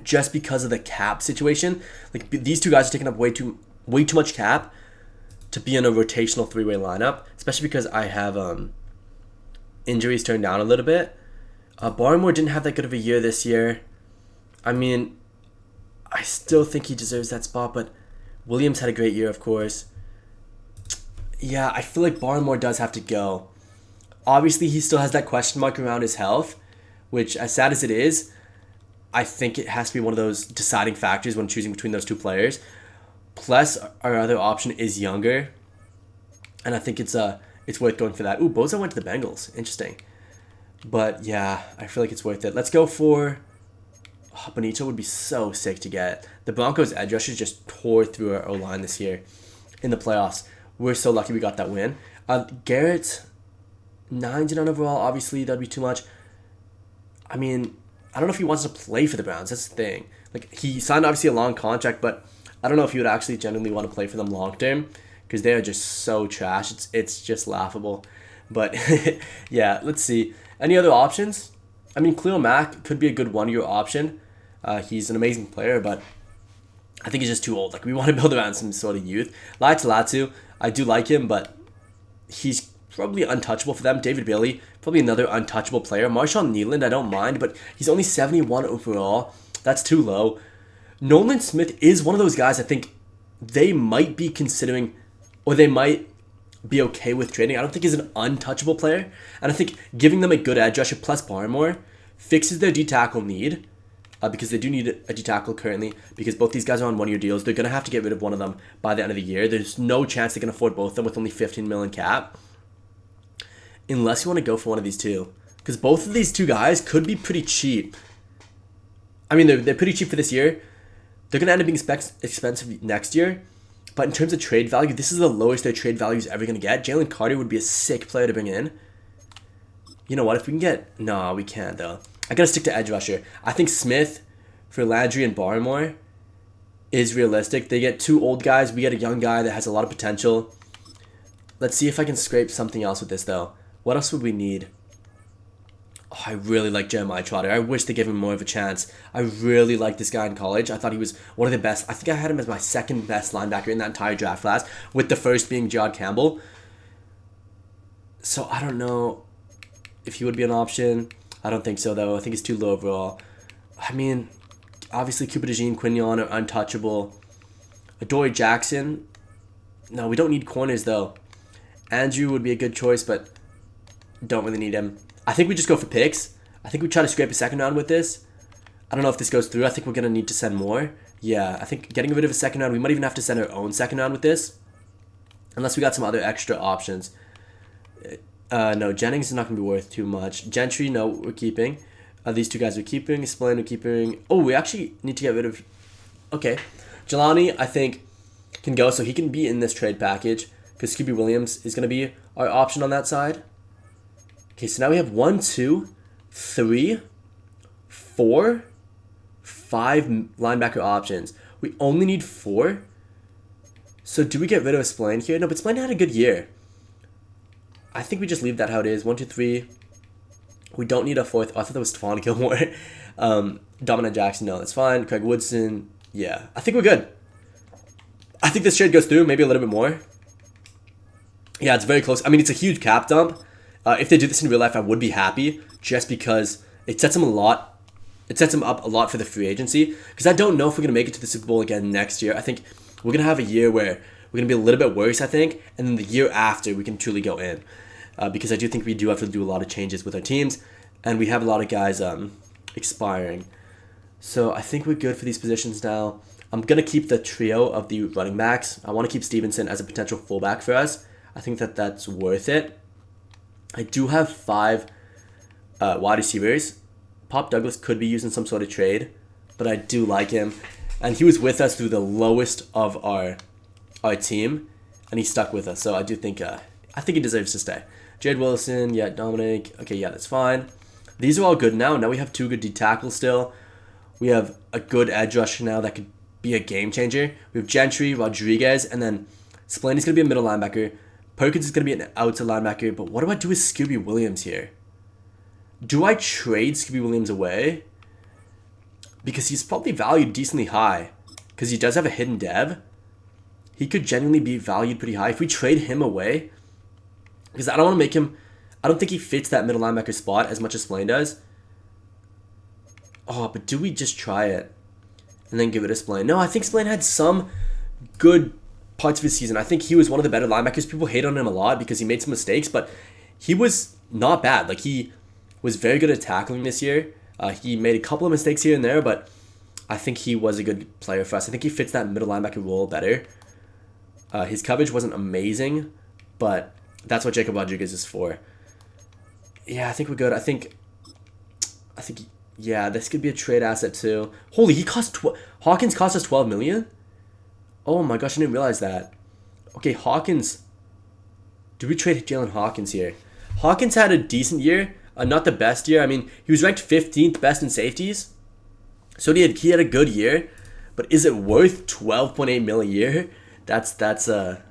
just because of the cap situation. Like, these two guys are taking up way too much cap to be in a rotational three-way lineup, especially because I have injuries turned down a little bit. Barmore didn't have that good of a year this year. I still think he deserves that spot, but Williams had a great year, of course. Yeah, I feel like Barmore does have to go. Obviously, he still has that question mark around his health, which, as sad as it is, I think it has to be one of those deciding factors when choosing between those two players. Plus, our other option is younger, and I think it's worth going for that. Ooh, Boza went to the Bengals. Interesting. But yeah, I feel like it's worth it. Let's go for... Oh, Bonito would be so sick to get. The Broncos edge rushers just tore through our O-line this year in the playoffs. We're so lucky we got that win. Garrett, 99 overall. Obviously, that'd be too much. I mean, I don't know if he wants to play for the Browns. That's the thing. Like, he signed obviously a long contract, but I don't know if he would actually genuinely want to play for them long term because they are just so trash. It's just laughable. But yeah, let's see. Any other options? I mean, Khalil Mack could be a good one-year option. He's an amazing player, but I think he's just too old. Like, we want to build around some sort of youth. Latu, I do like him, but he's probably untouchable for them. David Bailey, probably another untouchable player. Marshawn Nealand, I don't mind, but he's only 71 overall. That's too low. Nolan Smith is one of those guys I think they might be considering, or they might be okay with trading. I don't think he's an untouchable player, and I think giving them a good edge rusher plus Barmore fixes their D-tackle need, because they do need a D-tackle currently, because both these guys are on one-year deals. They're going to have to get rid of one of them by the end of the year. There's no chance they can afford both of them with only $15 million cap, unless you want to go for one of these two, because both of these two guys could be pretty cheap. I mean, they're pretty cheap for this year. They're going to end up being expensive next year, but in terms of trade value, this is the lowest their trade value is ever going to get. Jalen Carter would be a sick player to bring in. You know what? If we can get... No, we can't, though. I got to stick to edge rusher. I think Smith for Landry and Barmore is realistic. They get two old guys. We get a young guy that has a lot of potential. Let's see if I can scrape something else with this, though. What else would we need? Oh, I really like Jeremiah Trotter. I wish they gave him more of a chance. I really liked this guy in college. I thought he was one of the best. I think I had him as my second best linebacker in that entire draft class, with the first being Jod Campbell. So I don't know if he would be an option. I don't think so, though. I think he's too low overall. I mean, obviously Cooper DeJean, Quinion are untouchable. Adoree Jackson. No, we don't need corners, though. Andrew would be a good choice, but don't really need him. I think we just go for picks. I think we try to scrape a second round with this. I don't know if this goes through. I think we're going to need to send more. Yeah, I think getting rid of a second round, we might even have to send our own second round with this. Unless we got some other extra options. No, Jennings is not going to be worth too much. Gentry, no, we're keeping. These two guys we're keeping. Spillane, we're keeping. Oh, we actually need to get rid of... Okay. Jelani, I think, can go, so he can be in this trade package, because Scooby Williams is going to be our option on that side. Okay, so now we have 1, 2, 3, 4, 5 linebacker options. We only need 4. So do we get rid of Spillane here? No, but Spillane had a good year. I think we just leave that how it is. 1, 2, 3. We don't need a 4th. Oh, I thought that was Stephon Gilmore. Dominic Jackson, no, that's fine. Craig Woodson, yeah. I think we're good. I think this trade goes through, maybe a little bit more. Yeah, it's very close. I mean, it's a huge cap dump. If they do this in real life, I would be happy, just because it sets them a lot. It sets them up a lot for the free agency, because I don't know if we're going to make it to the Super Bowl again next year. I think we're going to have a year where we're going to be a little bit worse, I think, and then the year after we can truly go in, because I do think we do have to do a lot of changes with our teams, and we have a lot of guys expiring. So I think we're good for these positions now. I'm going to keep the trio of the running backs. I want to keep Stevenson as a potential fullback for us. I think that that's worth it. I do have 5 wide receivers. Pop Douglas could be using some sort of trade, but I do like him. And he was with us through the lowest of our team, and he stuck with us. So I do think I think he deserves to stay. Jared Wilson, yeah, Dominic. Okay, yeah, that's fine. These are all good now. Now we have 2 good D tackles still. We have a good edge rusher now that could be a game changer. We have Gentry, Rodriguez, and then Spillane is going to be a middle linebacker. Perkins is going to be an outside linebacker, but what do I do with Scooby Williams here? Do I trade Scooby Williams away? Because he's probably valued decently high, because he does have a hidden dev. He could genuinely be valued pretty high. If we trade him away, because I don't want to make him... I don't think he fits that middle linebacker spot as much as Spillane does. Oh, but do we just try it and then give it to Spillane? No, I think Spillane had some good parts of his season. I think he was one of the better linebackers. People hate on him a lot because he made some mistakes, but he was not bad. Like, he was very good at tackling this year. He made a couple of mistakes here and there, but I think he was a good player for us. I think he fits that middle linebacker role better. His coverage wasn't amazing, but that's what Jacob Rodriguez is for. Yeah, I think we're good. I think, yeah, this could be a trade asset too. Holy, Hawkins cost us 12 million? Oh my gosh, I didn't realize that. Okay, Hawkins. Did we trade Jalen Hawkins here? Hawkins had a decent year, not the best year. I mean, he was ranked 15th best in safeties. So he had a good year, but is it worth 12.8 mil a year? That's a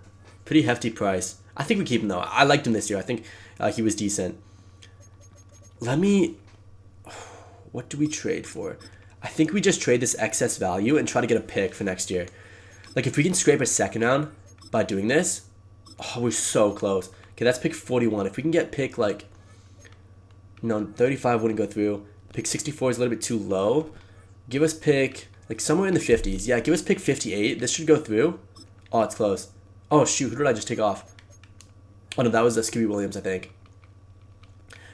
pretty hefty price. I think we keep him though. I liked him this year. I think he was decent. What do we trade for? I think we just trade this excess value and try to get a pick for next year. Like if we can scrape a second round by doing this, oh, we're so close. Okay, that's pick 41. If we can get pick like, no, 35 wouldn't go through. Pick 64 is a little bit too low. Give us pick like somewhere in the 50s. Yeah, give us pick 58. This should go through. Oh, it's close. Oh shoot, who did I just take off? Oh no, that was Scooby Williams, I think.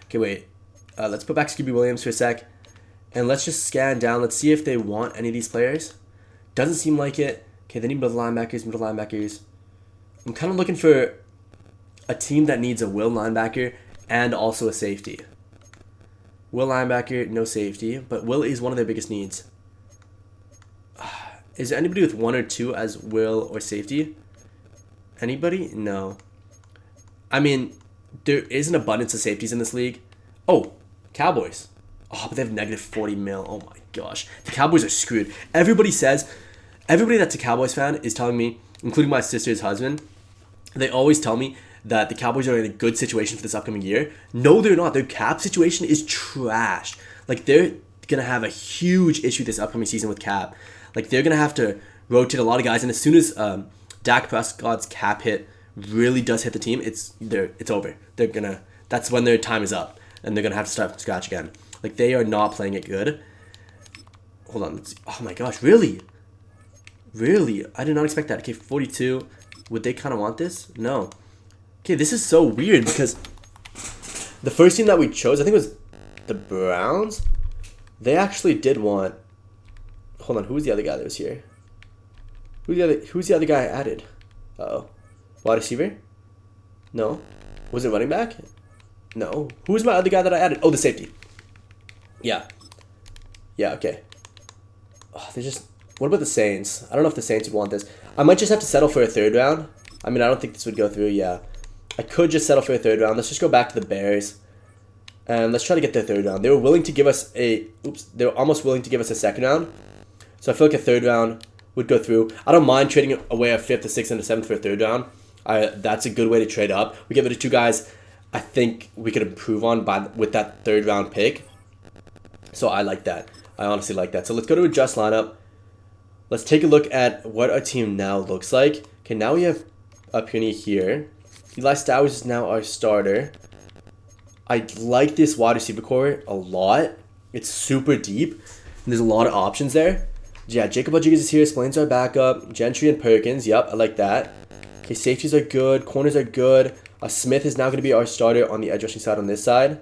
Okay, wait. Let's put back Scooby Williams for a sec. And let's just scan down. Let's see if they want any of these players. Doesn't seem like it. Okay, they need middle linebackers. I'm kind of looking for a team that needs a will linebacker and also a safety. Will linebacker, no safety, but will is one of their biggest needs. Is there anybody with 1 or 2 as will or safety? Anybody? No. I mean, there is an abundance of safeties in this league. Oh, Cowboys. Oh, but they have negative 40 mil. Oh my gosh. The Cowboys are screwed. Everybody that's a Cowboys fan is telling me, including my sister's husband, they always tell me that the Cowboys are in a good situation for this upcoming year. No, they're not. Their cap situation is trash. Like, they're going to have a huge issue this upcoming season with cap. Like, they're going to have to rotate a lot of guys. And as soon as Dak Prescott's cap hit really does hit the team, it's over. That's when their time is up. And they're going to have to start from scratch again. Like, they are not playing it good. Hold on. Oh, my gosh. Really? Really? I did not expect that. Okay, 42. Would they kind of want this? No. Okay, this is so weird because the first team that we chose, I think it was the Browns. They actually did want... Hold on. Who was the other guy that was here? Who's the other guy I added? Uh-oh. Wide receiver? No. Was it running back? No. Who was my other guy that I added? Oh, the safety. Yeah. Yeah, okay. Oh, they just... What about the Saints? I don't know if the Saints would want this. I might just have to settle for a third round. I mean, I don't think this would go through, yeah. I could just settle for a third round. Let's just go back to the Bears. And let's try to get their third round. They were willing to give us a... Oops. They were almost willing to give us a second round. So I feel like a third round would go through. I don't mind trading away a 5th, a 6th, and a 7th for a third round. That's a good way to trade up. We get rid of 2 guys I think we could improve on with that third round pick. So I like that. I honestly like that. So let's go to adjust lineup. Let's take a look at what our team now looks like. Okay, now we have Apuni here. Eli Stowers is now our starter. I like this wide receiver core a lot. It's super deep. And there's a lot of options there. Yeah, Jacob Rodriguez is here. Splains our backup. Gentry and Perkins. Yep, I like that. Okay, safeties are good. Corners are good. Smith is now going to be our starter on the edge rushing side on this side.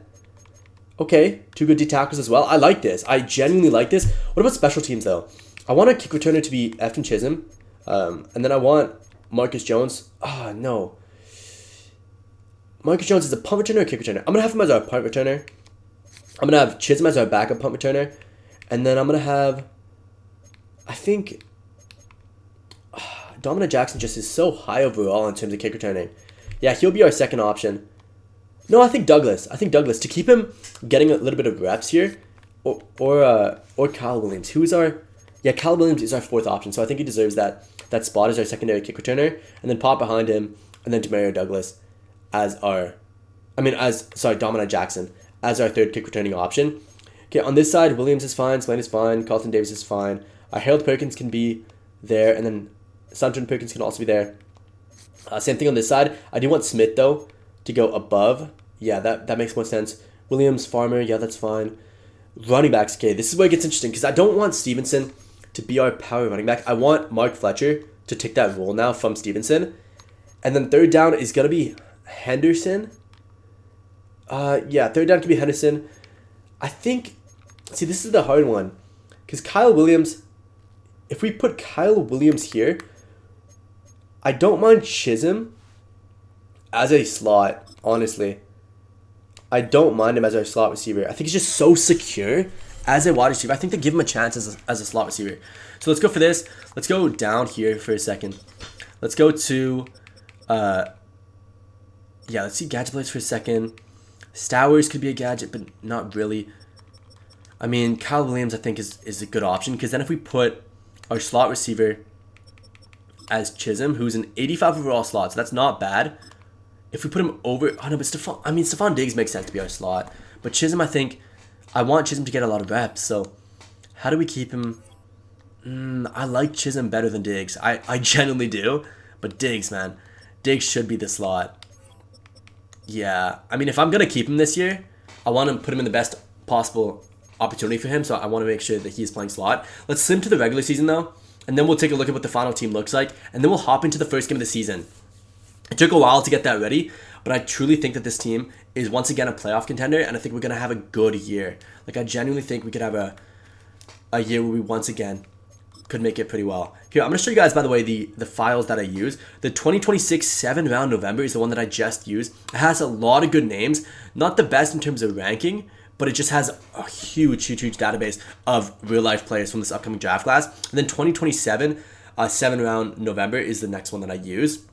Okay, 2 good D tackles as well. I like this. I genuinely like this. What about special teams, though? I want a kick returner to be Efton Chisholm. And then I want Marcus Jones. Ah, no. Marcus Jones is a punt returner or kick returner? I'm going to have him as our punt returner. I'm going to have Chisholm as our backup punt returner. And then I'm going to have... I think... Dominic Jackson just is so high overall in terms of kick returning. Yeah, he'll be our second option. No, I think Douglas. To keep him getting a little bit of reps here. Or Kyle Williams. Who's our... Yeah, Kyle Williams is our 4th option. So I think he deserves that spot as our secondary kick returner. And then pop behind him. And then Demario Douglas as our... Dominic Jackson as our 3rd kick returning option. Okay, on this side, Williams is fine. Slane is fine. Carlton Davis is fine. Harold Perkins can be there. And then Santon Perkins can also be there. Same thing on this side. I do want Smith, though, to go above. Yeah, that makes more sense. Williams, Farmer, yeah, that's fine. Running backs, okay, this is where it gets interesting because I don't want Stevenson to be our power running back. I want Mark Fletcher to take that role now from Stevenson. And then third down is going to be Henderson. Yeah, third down can be Henderson. I think See, this is the hard one. Because Kyle Williams, if we put Kyle Williams here, I don't mind Chisholm as a slot, honestly. I don't mind him as our slot receiver. I think he's just so secure as a wide receiver. I think they give him a chance as a slot receiver. So let's go for this. Let's go down here for a second. Let's go to, yeah, let's see gadget players for a second. Stowers could be a gadget, but not really. I mean, Kyle Williams, I think, is a good option. Because then if we put our slot receiver as Chisholm, who's an 85 overall slot, so that's not bad. If we put him over... Oh, no, but Stephon Diggs makes sense to be our slot. But Chisholm, I think... I want Chisholm to get a lot of reps. So, how do we keep him... I like Chisholm better than Diggs. I genuinely do. But Diggs, man. Diggs should be the slot. Yeah. I mean, if I'm going to keep him this year, I want to put him in the best possible opportunity for him. So, I want to make sure that he's playing slot. Let's sim to the regular season, though. And then we'll take a look at what the final team looks like. And then we'll hop into the first game of the season. It took a while to get that ready, but I truly think that this team is once again a playoff contender, and I think we're going to have a good year. Like, I genuinely think we could have a year where we once again could make it pretty well. Here, I'm going to show you guys, by the way, the files that I use. The 2026 7-round November is the one that I just used. It has a lot of good names. Not the best in terms of ranking, but it just has a huge database of real-life players from this upcoming draft class. And then 2027 7-round November is the next one that I use.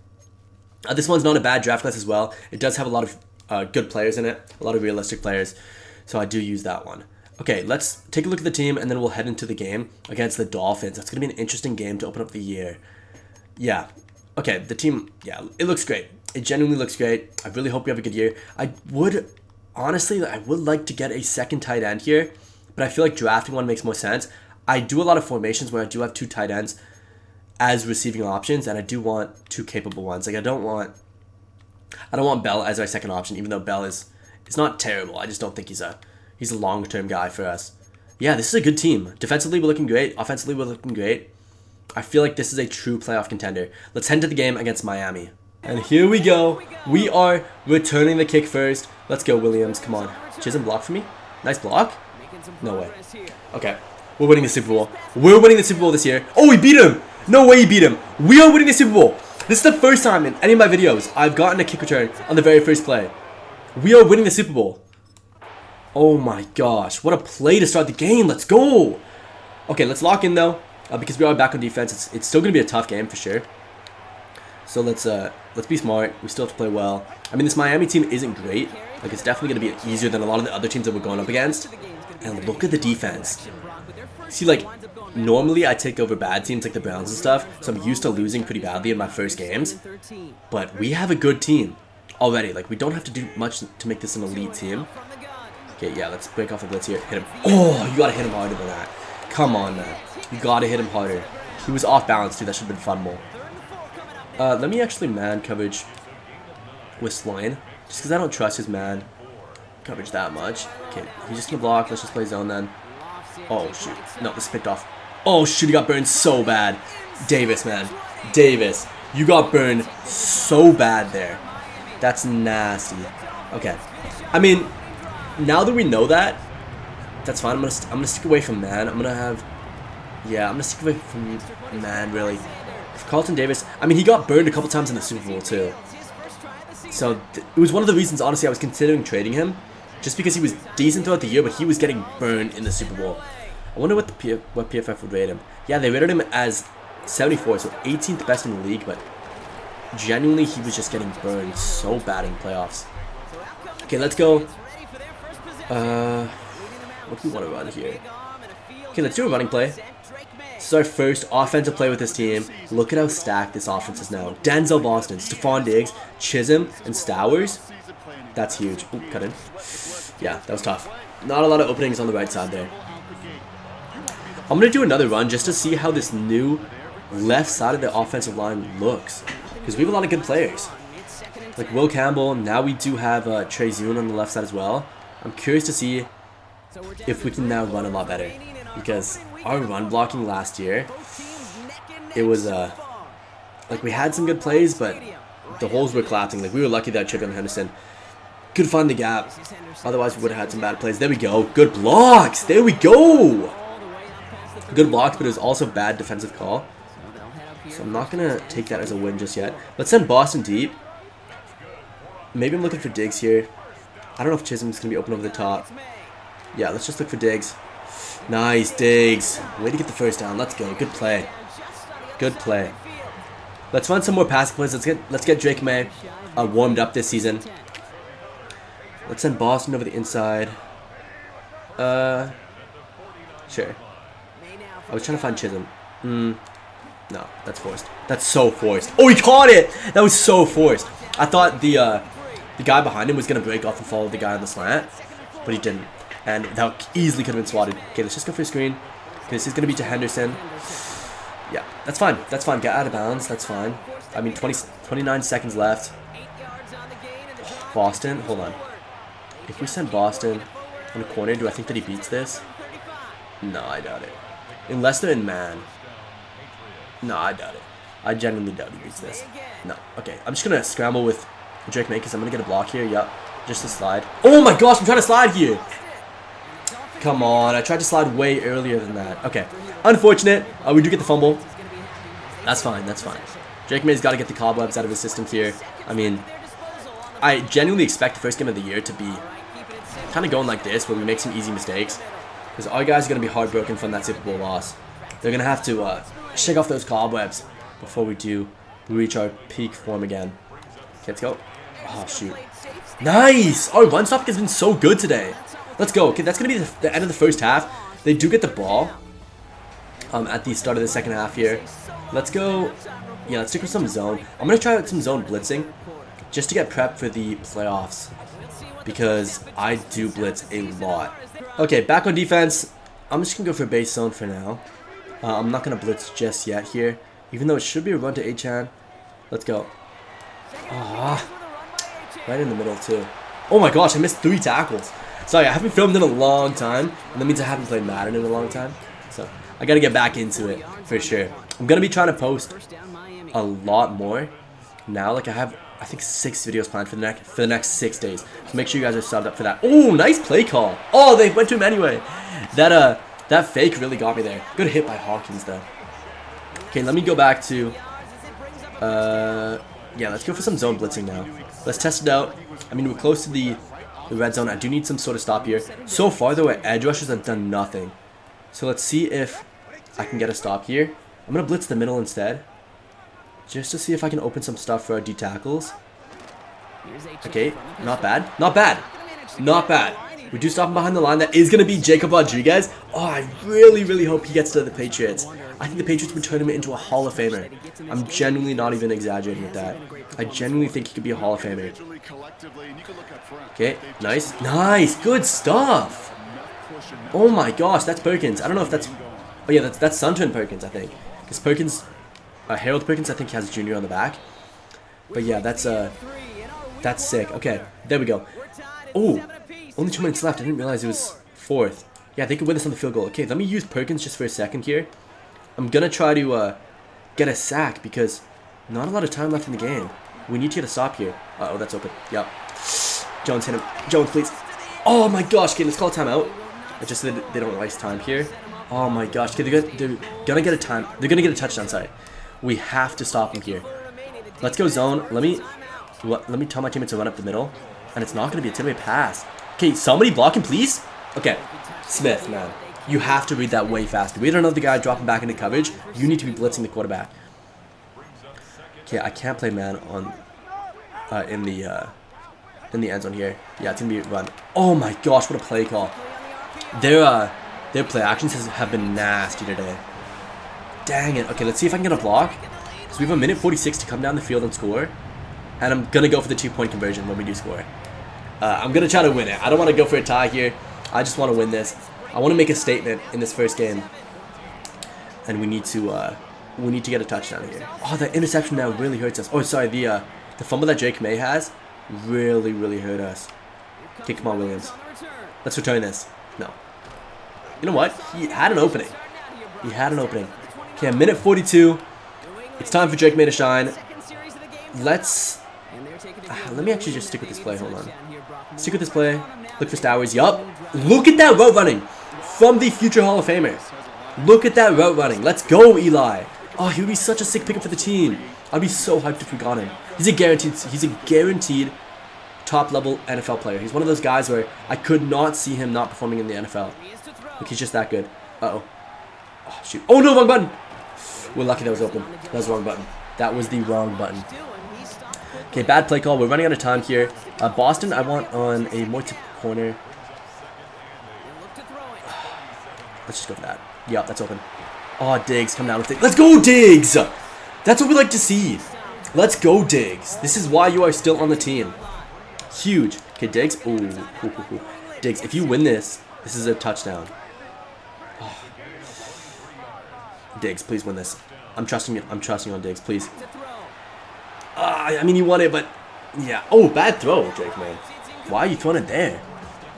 This one's not a bad draft class as well. It does have a lot of good players in it, a lot of realistic players, so I do use that one. Okay, let's take a look at the team, and then we'll head into the game against the Dolphins. That's going to be an interesting game to open up the year. Yeah, okay, the team, yeah, it looks great. It genuinely looks great. I really hope we have a good year. Honestly, I would like to get a second tight end here, but I feel like drafting one makes more sense. I do a lot of formations where I do have 2 tight ends as receiving options, and I do want 2 capable ones. Like, I don't want Bell as our second option, even though Bell is not terrible. I just don't think he's a long-term guy for us. Yeah, this is a good team. Defensively, we're looking great. Offensively, we're looking great. I feel like this is a true playoff contender. Let's head to the game against Miami. And here we go. We are returning the kick first. Let's go, Williams. Come on. Chisholm, block for me. Nice block. No way. Okay. We're winning the Super Bowl. We're winning the Super Bowl this year. Oh, we beat him. No way he beat him. We are winning the Super Bowl. This is the first time in any of my videos I've gotten a kick return on the very first play. We are winning the Super Bowl. Oh my gosh. What a play to start the game. Let's go. Okay, let's lock in though. Because we are back on defense. It's still going to be a tough game for sure. So let's be smart. We still have to play well. I mean, this Miami team isn't great. Like, it's definitely going to be easier than a lot of the other teams that we're going up against. And look at the defense. See, like, normally I take over bad teams like the Browns and stuff, so I'm used to losing pretty badly in my first games. But we have a good team already. Like, we don't have to do much to make this an elite team. Okay, yeah, let's break off the blitz here. Hit him. Oh, you gotta hit him harder than that. Come on, man. You gotta hit him harder. He was off balance, too. That should have been fumble. Let me actually man coverage with Sloan, just because I don't trust his man coverage that much. Okay, he's just gonna block. Let's just play zone then. Oh, shoot. No, this is picked off. Oh, shoot, he got burned so bad. Davis, man. Davis, you got burned so bad there. That's nasty. Okay. I mean, now that we know that, that's fine. I'm gonna stick away from man. I'm gonna stick away from man, really. If Carlton Davis, I mean, he got burned a couple times in the Super Bowl, too. So, it was one of the reasons, honestly, I was considering trading him. Just because he was decent throughout the year, but he was getting burned in the Super Bowl. I wonder what PFF would rate him. Yeah, they rated him as 74, so 18th best in the league, but genuinely, he was just getting burned so bad in playoffs. Okay, let's go. What do we want to run here? Okay, let's do a running play. This is our first offensive play with this team. Look at how stacked this offense is now. Denzel Boston, Stephon Diggs, Chisholm, and Stowers. That's huge. Ooh, cut in. Yeah, that was tough. Not a lot of openings on the right side there. I'm going to do another run just to see how this new left side of the offensive line looks. Because we have a lot of good players. Like Will Campbell. Now we do have Trey Zune on the left side as well. I'm curious to see if we can now run a lot better. Because our run blocking last year, it was, like we had some good plays, but the holes were collapsing. Like we were lucky that Trippin Henderson Could find the gap. Otherwise, we would have had some bad plays. There we go. Good blocks. There we go. Good blocks, but it was also bad defensive call. So I'm not going to take that as a win just yet. Let's send Boston deep. Maybe I'm looking for Diggs here. I don't know if Chisholm's going to be open over the top. Yeah, let's just look for Diggs. Nice, Diggs. Way to get the first down. Let's go. Good play. Good play. Let's find some more passing plays. Let's get Drake Maye warmed up this season. Let's send Boston over the inside. Sure. I was trying to find Chisholm. No, that's forced. That's so forced. Oh, he caught it! That was so forced. I thought the guy behind him was going to break off and follow the guy on the slant, but he didn't. And that easily could have been swatted. Okay, let's just go for a screen. Okay, this is going to be to Henderson. Yeah, that's fine. That's fine. Get out of bounds. That's fine. I mean, 29 seconds left. Boston. Hold on. If we send Boston in a corner, do I think that he beats this? No, I doubt it. Unless they're in man. No, I doubt it. I genuinely doubt he beats this. No. Okay, I'm just going to scramble with Drake Maye because I'm going to get a block here. Yep. Just a slide. Oh my gosh, I'm trying to slide here. Come on. I tried to slide way earlier than that. Okay. Unfortunate. We do get the fumble. That's fine. That's fine. Drake Maye's got to get the cobwebs out of his system here. I mean, I genuinely expect the first game of the year to be kind of going like this, where we make some easy mistakes. Because our guys are going to be heartbroken from that Super Bowl loss. They're going to have to shake off those cobwebs before we reach our peak form again. Okay, let's go. Oh, shoot. Nice! Our run stop has been so good today. Let's go. Okay, that's going to be the end of the first half. They do get the ball at the start of the second half here. Let's go. Yeah, let's stick with some zone. I'm going to try out some zone blitzing just to get prepped for the playoffs, because I do blitz a lot. Okay, back on defense. I'm just going to go for base zone for now. I'm not going to blitz just yet here, even though it should be a run to Achan. Let's go. Ah, right in the middle too. Oh my gosh, I missed 3 tackles. Sorry, I haven't filmed in a long time, and that means I haven't played Madden in a long time. So I got to get back into it for sure. I'm going to be trying to post a lot more now. Like, I have, I think, 6 videos planned for the next 6 days. So make sure you guys are subbed up for that. Oh, nice play call. Oh, they went to him anyway. That fake really got me there. Good hit by Hawkins though. Okay, let me go back to yeah, let's go for some zone blitzing now. Let's test it out. I mean, we're close to the red zone. I do need some sort of stop here. So far though, our edge rushers have done nothing. So let's see if I can get a stop here. I'm gonna blitz the middle instead, just to see if I can open some stuff for our D tackles. Okay, not bad. Not bad. Not bad. We do stop him behind the line. That is going to be Jacob Rodriguez. Oh, I really, really hope he gets to the Patriots. I think the Patriots would turn him into a Hall of Famer. I'm genuinely not even exaggerating with that. I genuinely think he could be a Hall of Famer. Okay, nice. Nice. Good stuff. Oh my gosh, that's Perkins. I don't know if that's... Oh yeah, that's Sunturn Perkins, I think. Because Perkins... Harold Perkins, I think, has Junior on the back. But yeah, that's sick. Okay, there we go. Oh, only 2 minutes left. I didn't realize it was 4th. Yeah, they could win this on the field goal. Okay, let me use Perkins just for a second here. I'm going to try to get a sack because not a lot of time left in the game. We need to get a stop here. Uh-oh, that's open. Yep. Jones, hit him. Jones, please. Oh my gosh. Okay, let's call a timeout. Just so they don't waste time here. Oh my gosh. Okay, they're gonna get a time. They're gonna get a touchdown, sorry. We have to stop him here. Let's go zone. Let me tell my teammates to run up the middle. And it's not going to be a two-way pass. Okay, somebody block him, please. Okay, Smith, man. You have to read that way faster. We don't know the guy dropping back into coverage. You need to be blitzing the quarterback. Okay, I can't play man on in the end zone here. Yeah, it's going to be a run. Oh my gosh, what a play call. Their play actions have been nasty today. Dang it. Okay, let's see if I can get a block. So we have a minute 46 to come down the field and score. And I'm going to go for the 2-point conversion when we do score. I'm going to try to win it. I don't want to go for a tie here. I just want to win this. I want to make a statement in this first game. And we need to get a touchdown here. Oh, that interception now really hurts us. Oh, sorry. The fumble that Drake Maye has really, really hurt us. Okay, come on, Williams. Let's return this. No. You know what? He had an opening. He had an opening. Okay, a minute 42. It's time for Drake Maye to shine. Let me actually just stick with this play. Hold on. Stick with this play. Look for Stowers. Yup. Look at that route running from the future Hall of Famer. Look at that route running. Let's go, Eli. Oh, he would be such a sick pickup for the team. I'd be so hyped if we got him. He's a guaranteed top level NFL player. He's one of those guys where I could not see him not performing in the NFL. Like, he's just that good. Uh-oh. Oh, shoot. Oh, no, wrong button. We're lucky that was open. That was the wrong button. That was the wrong button. Okay, bad play call. We're running out of time here. Boston, I want on a more tip corner. Let's just go for that. Yup, that's open. Oh, Diggs, come down with it. Let's go, Diggs! That's what we like to see. Let's go, Diggs. This is why you are still on the team. Huge. Okay, Diggs. Ooh. Diggs, if you win this, this is a touchdown. Oh. Diggs, please win this. I'm trusting you. I'm trusting on Diggs, please. I mean, you won it, but yeah. Oh, bad throw, Drake Maye. Why are you throwing it there?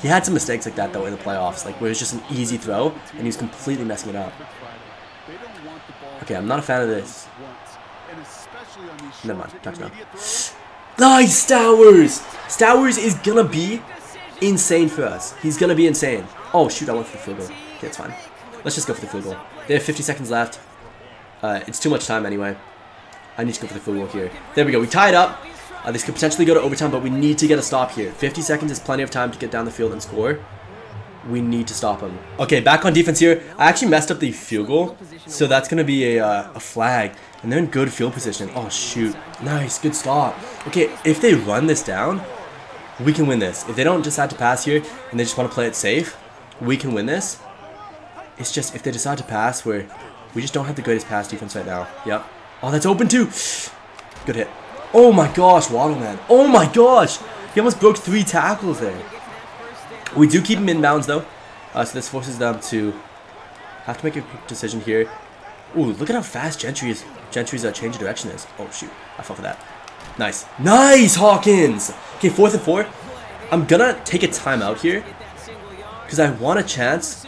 He had some mistakes like that, though, in the playoffs. Like, where it was just an easy throw, and he was completely messing it up. Okay, I'm not a fan of this. Never mind. Touchdown. Nice, Stowers! Stowers is gonna be insane for us. He's gonna be insane. Oh, shoot, I went for the field goal. Okay, it's fine. Let's just go for the field goal. They have 50 seconds left. It's too much time anyway. I need to go for the field goal here. There we go. We tied up. This could potentially go to overtime, but we need to get a stop here. 50 seconds is plenty of time to get down the field and score. We need to stop him. Okay, back on defense here. I actually messed up the field goal, so that's going to be a flag. And they're in good field position. Oh, shoot. Nice. Good stop. Okay, if they run this down, we can win this. If they don't decide to pass here and they just want to play it safe, we can win this. It's just if they decide to pass where we just don't have the greatest pass defense right now. Yep. Oh, that's open too. Good hit. Oh my gosh, Waddle, man. Oh my gosh. He almost broke 3 tackles there. We do keep him inbounds though. So this forces them to have to make a quick decision here. Ooh, look at how fast Gentry's change of direction is. Oh shoot, I fell for that. Nice. Nice, Hawkins. Okay, 4th and 4. I'm gonna take a timeout here because I want a chance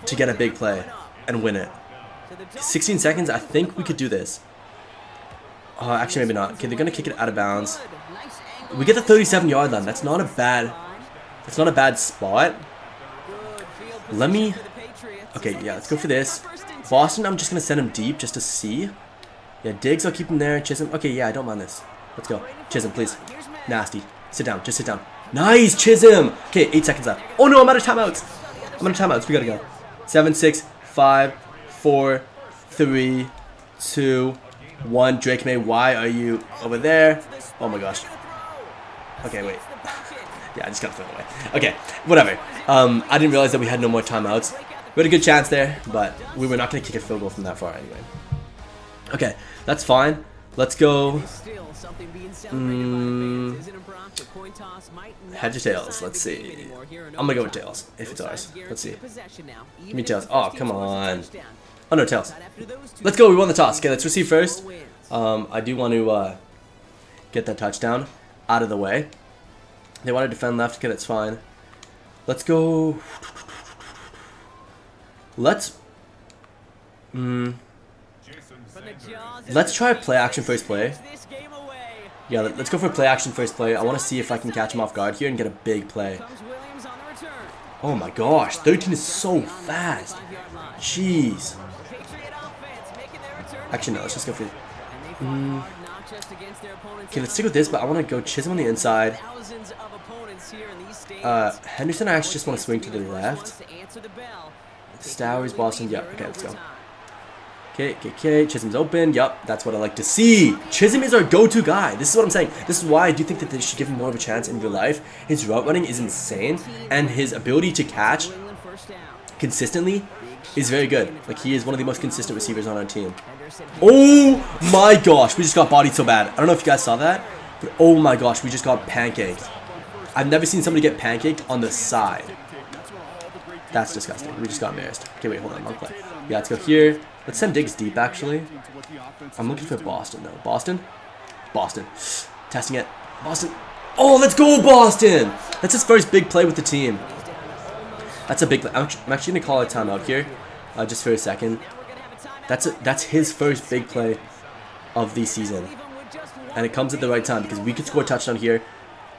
to get a big play and win it. 16 seconds, I think we could do this. Oh, actually maybe not. Okay, they're gonna kick it out of bounds. We get the 37-yard line. That's not a bad spot. Let me. Okay, yeah, let's go for this. Boston, I'm just gonna send him deep just to see. Yeah, Diggs, I'll keep him there. Chisholm. Okay, yeah, I don't mind this. Let's go. Chisholm, please. Nasty. Sit down. Just sit down. Nice, Chisholm. Okay, 8 seconds left. Oh no, I'm out of timeouts. We gotta go. 7, 6, 5, 4, 3, 2, 1. Drake Maye, why are you over there? Oh my gosh. Okay, wait. Yeah, I just gotta throw it away. Okay, whatever. I didn't realize that we had no more timeouts. We had a good chance there, but we were not gonna kick a field goal from that far anyway. Okay, that's fine. Let's go. Heads or tails? Let's see. I'm gonna go with tails if it's ours. Let's see. Give me tails. Oh, come on. Oh no, tails. Let's go. We won the toss. Okay, let's receive first. I do want to get that touchdown out of the way. They want to defend left. Okay, that's fine. Let's go. Let's try play action first play. Yeah, let's go for play action first play. I want to see if I can catch him off guard here and get a big play. Oh my gosh, 13 is so fast. Jeez. Actually, no, let's just go for... Okay, let's stick with this, but I want to go Chisholm on the inside. Henderson, I actually just want to swing to the left. Stowers, Boston, yep, okay, let's go. Okay, Chisholm's open, yep, that's what I like to see. Chisholm is our go-to guy. This is what I'm saying. This is why I do think that they should give him more of a chance in real life. His route running is insane, and his ability to catch consistently is very good. Like, he is one of the most consistent receivers on our team. Oh my gosh, we just got bodied so bad. I don't know if you guys saw that, but oh my gosh, we just got pancaked. I've never seen somebody get pancaked on the side. That's disgusting. We just got embarrassed. Okay, wait, hold on. Long play. Yeah, let's go here. Let's send Diggs deep, actually. I'm looking for Boston, though. Boston? Boston. Testing it. Boston. Oh, let's go, Boston! That's his first big play with the team. That's a big play. I'm actually going to call a timeout here, just for a second. That's his first big play of the season. And it comes at the right time, because we could score a touchdown here.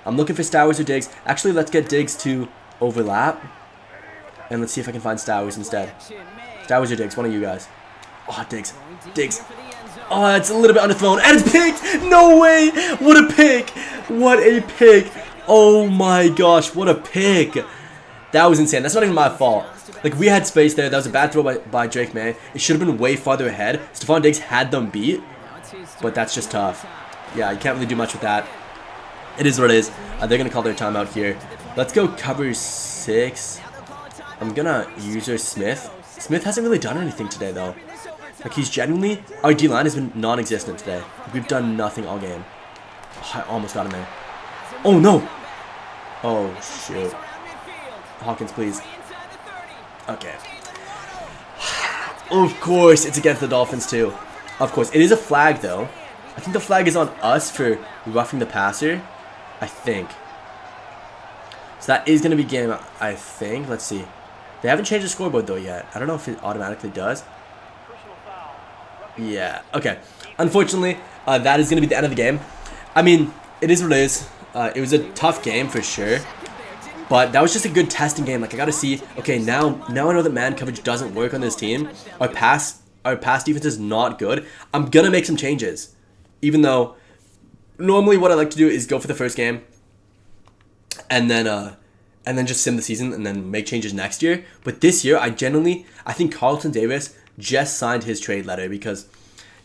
I'm looking for Stowers or Diggs. Actually, let's get Diggs to overlap. And let's see if I can find Stowers instead. Stowers or Diggs, one of you guys. Oh, Diggs. Diggs. Oh, it's a little bit underthrown. And it's picked! No way! What a pick! What a pick! Oh my gosh, what a pick! That was insane. That's not even my fault. Like, we had space there. That was a bad throw by Drake Maye. It should have been way farther ahead. Stephon Diggs had them beat. But that's just tough. Yeah, you can't really do much with that. It is what it is. They're going to call their timeout here. Let's go cover 6. I'm going to use our Smith. Smith hasn't really done anything today, though. Like, he's genuinely... Our D-line has been non-existent today. We've done nothing all game. Oh, I almost got him there. Oh, no! Oh, shoot. Hawkins, please. Okay. Of course, it's against the Dolphins, too. Of course. It is a flag, though. I think the flag is on us for roughing the passer. I think. So that is going to be game, I think. Let's see. They haven't changed the scoreboard, though, yet. I don't know if it automatically does. Yeah. Okay. Unfortunately, that is going to be the end of the game. I mean, it is what it is. It was a tough game for sure. But that was just a good testing game. Like, I got to see, okay, now I know that man coverage doesn't work on this team. Our pass defense is not good. I'm going to make some changes. Even though normally what I like to do is go for the first game and then just sim the season and then make changes next year. But this year, I think Carlton Davis just signed his trade letter because,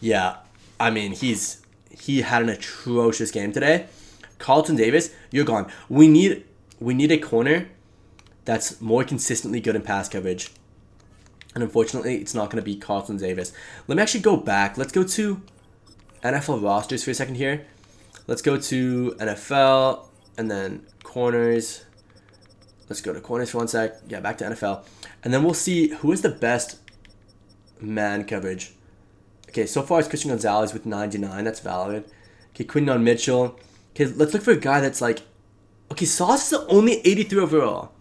yeah, I mean, he had an atrocious game today. Carlton Davis, you're gone. We need a corner that's more consistently good in pass coverage. And unfortunately, it's not going to be Carlton Davis. Let me actually go back. Let's go to NFL rosters for a second here. Let's go to NFL and then corners. Let's go to corners for one sec. Yeah, back to NFL. And then we'll see who is the best man coverage. Okay, so far it's Christian Gonzalez with 99. That's valid. Okay, Quinton Mitchell. Okay, let's look for a guy that's like... Okay, Sauce is only 83 overall.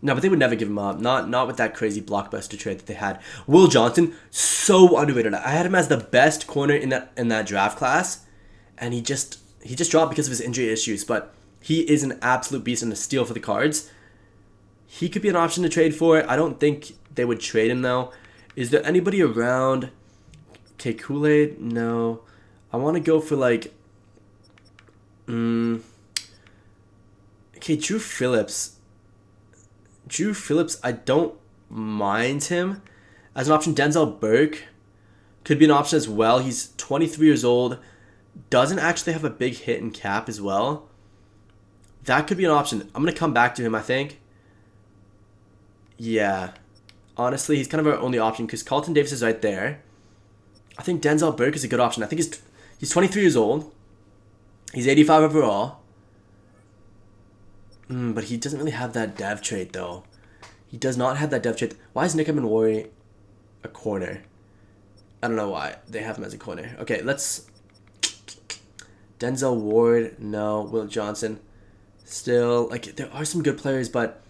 No, but they would never give him up. Not with that crazy blockbuster trade that they had. Will Johnson, so underrated. I had him as the best corner in that draft class, and he just dropped because of his injury issues. But he is an absolute beast and a steal for the Cards. He could be an option to trade for. I don't think they would trade him though. Is there anybody around? Okay, Kool-Aid, no. I want to go for like. Okay, Drew Phillips. I don't mind him as an option. Denzel Burke could be an option as well. He's 23 years old. Doesn't actually have a big hit in cap as well. That could be an option. I'm going to come back to him, I think. Yeah. Honestly, he's kind of our only option because Carlton Davis is right there. I think Denzel Burke is a good option. I think he's 23 years old. He's 85 overall. But he doesn't really have that dev trait, though. He does not have that dev trait. Why is Nick Ebenwari a corner? I don't know why they have him as a corner. Okay, let's... Denzel Ward, no. Will Johnson, still. Like, there are some good players, but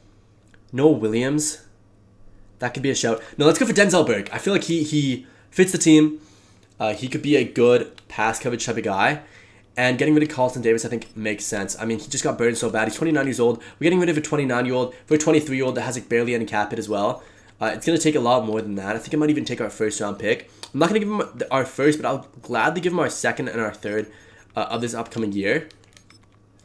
Noah Williams, that could be a shout. No, let's go for Denzel Burke. I feel like he fits the team. He could be a good pass coverage type of guy. And getting rid of Carlton Davis, I think, makes sense. I mean, he just got burned so bad. He's 29 years old. We're getting rid of a 29-year-old for a 23-year-old that has like barely any cap hit as well. It's going to take a lot more than that. I think I might even take our first-round pick. I'm not going to give him our first, but I'll gladly give him our second and our third of this upcoming year.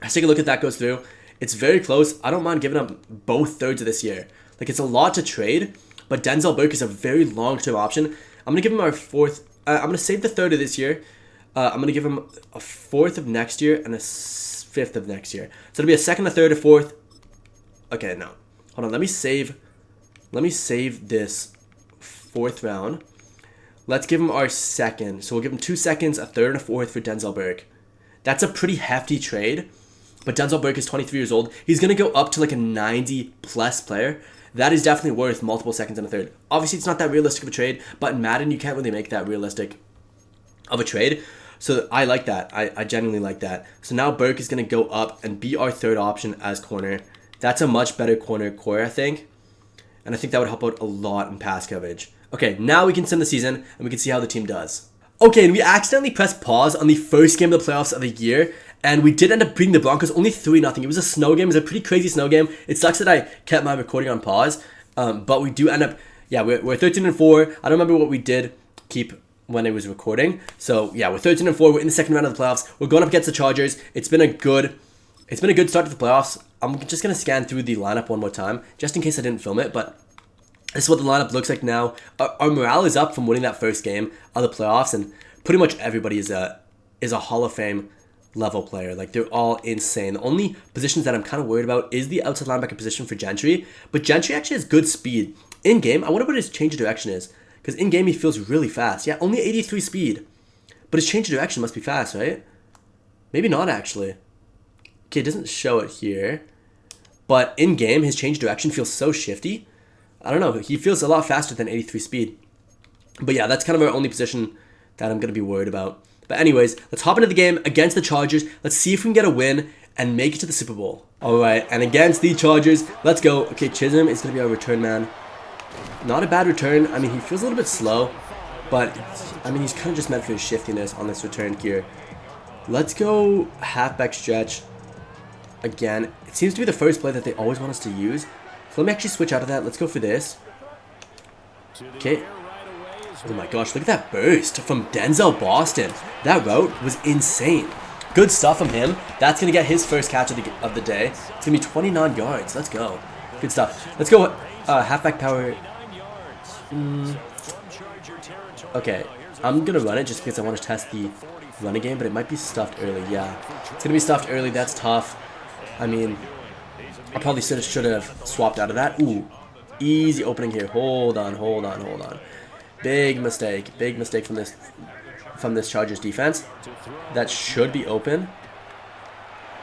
Let's take a look at that goes through. It's very close. I don't mind giving up both thirds of this year. Like, it's a lot to trade, but Denzel Burke is a very long-term option. I'm going to give him our fourth. I'm going to save the third of this year. I'm going to give him a fourth of next year and a fifth of next year. So it'll be a second, a third, a fourth. Okay, no. Hold on. Let me save this fourth round. Let's give him our second. So we'll give him 2 seconds, a third, and a fourth for Denzel Burke. That's a pretty hefty trade. But Denzel Burke is 23 years old. He's going to go up to like a 90-plus player. That is definitely worth multiple seconds and a third. Obviously, it's not that realistic of a trade. But in Madden, you can't really make that realistic of a trade. So I like that. I genuinely like that. So now Burke is going to go up and be our third option as corner. That's a much better corner core, I think. And I think that would help out a lot in pass coverage. Okay, now we can sim the season and we can see how the team does. Okay, and we accidentally pressed pause on the first game of the playoffs of the year. And we did end up beating the Broncos only 3-0. It was a snow game. It was a pretty crazy snow game. It sucks that I kept my recording on pause. But we do end up, yeah, we're 13-4. I don't remember what we did keep when it was recording. So yeah, we're 13-4. We're in the second round of the playoffs. We're going up against the Chargers. It's been a good start to the playoffs. I'm just gonna scan through the lineup one more time, just in case I didn't film it. But this is what the lineup looks like now. Our morale is up from winning that first game of the playoffs, and pretty much everybody is a Hall of Fame level player. Like, they're all insane. The only positions that I'm kind of worried about is the outside linebacker position for Gentry. But Gentry actually has good speed. In game, I wonder what his change of direction is, because in game he feels really fast. Yeah, only 83 speed, but his change of direction must be fast, right? Maybe not actually. Okay, it doesn't show it here, but in game his change of direction feels so shifty. I don't know. He feels a lot faster than 83 speed. But yeah, that's kind of our only position that I'm going to be worried about. But anyways, let's hop into the game against the Chargers. Let's see if we can get a win and make it to the Super Bowl. Alright, and against the Chargers, let's go. Okay, Chisholm is going to be our return man. Not a bad return. I mean, he feels a little bit slow, but I mean, he's kind of just meant for his shiftiness on this return here. Let's go halfback stretch again. It seems to be the first play that they always want us to use. So let me actually switch out of that. Let's go for this. Okay. Oh my gosh, look at that burst from Denzel Boston. That route was insane. Good stuff from him. That's going to get his first catch of the day. It's going to be 29 yards. Let's go. Good stuff. Let's go halfback power. Okay, I'm going to run it just because I want to test the running game, but it might be stuffed early. Yeah, it's going to be stuffed early. That's tough. I mean, I probably should have swapped out of that. Ooh, easy opening here. Hold on. Big mistake from this Chargers defense. That should be open,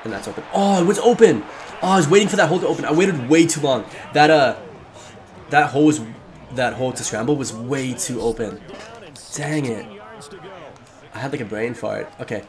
and that's open. Oh, it was open. Oh, I was waiting for that hole to open. I waited way too long. That hole to scramble was way too open. Dang it. I had like a brain fart. Okay.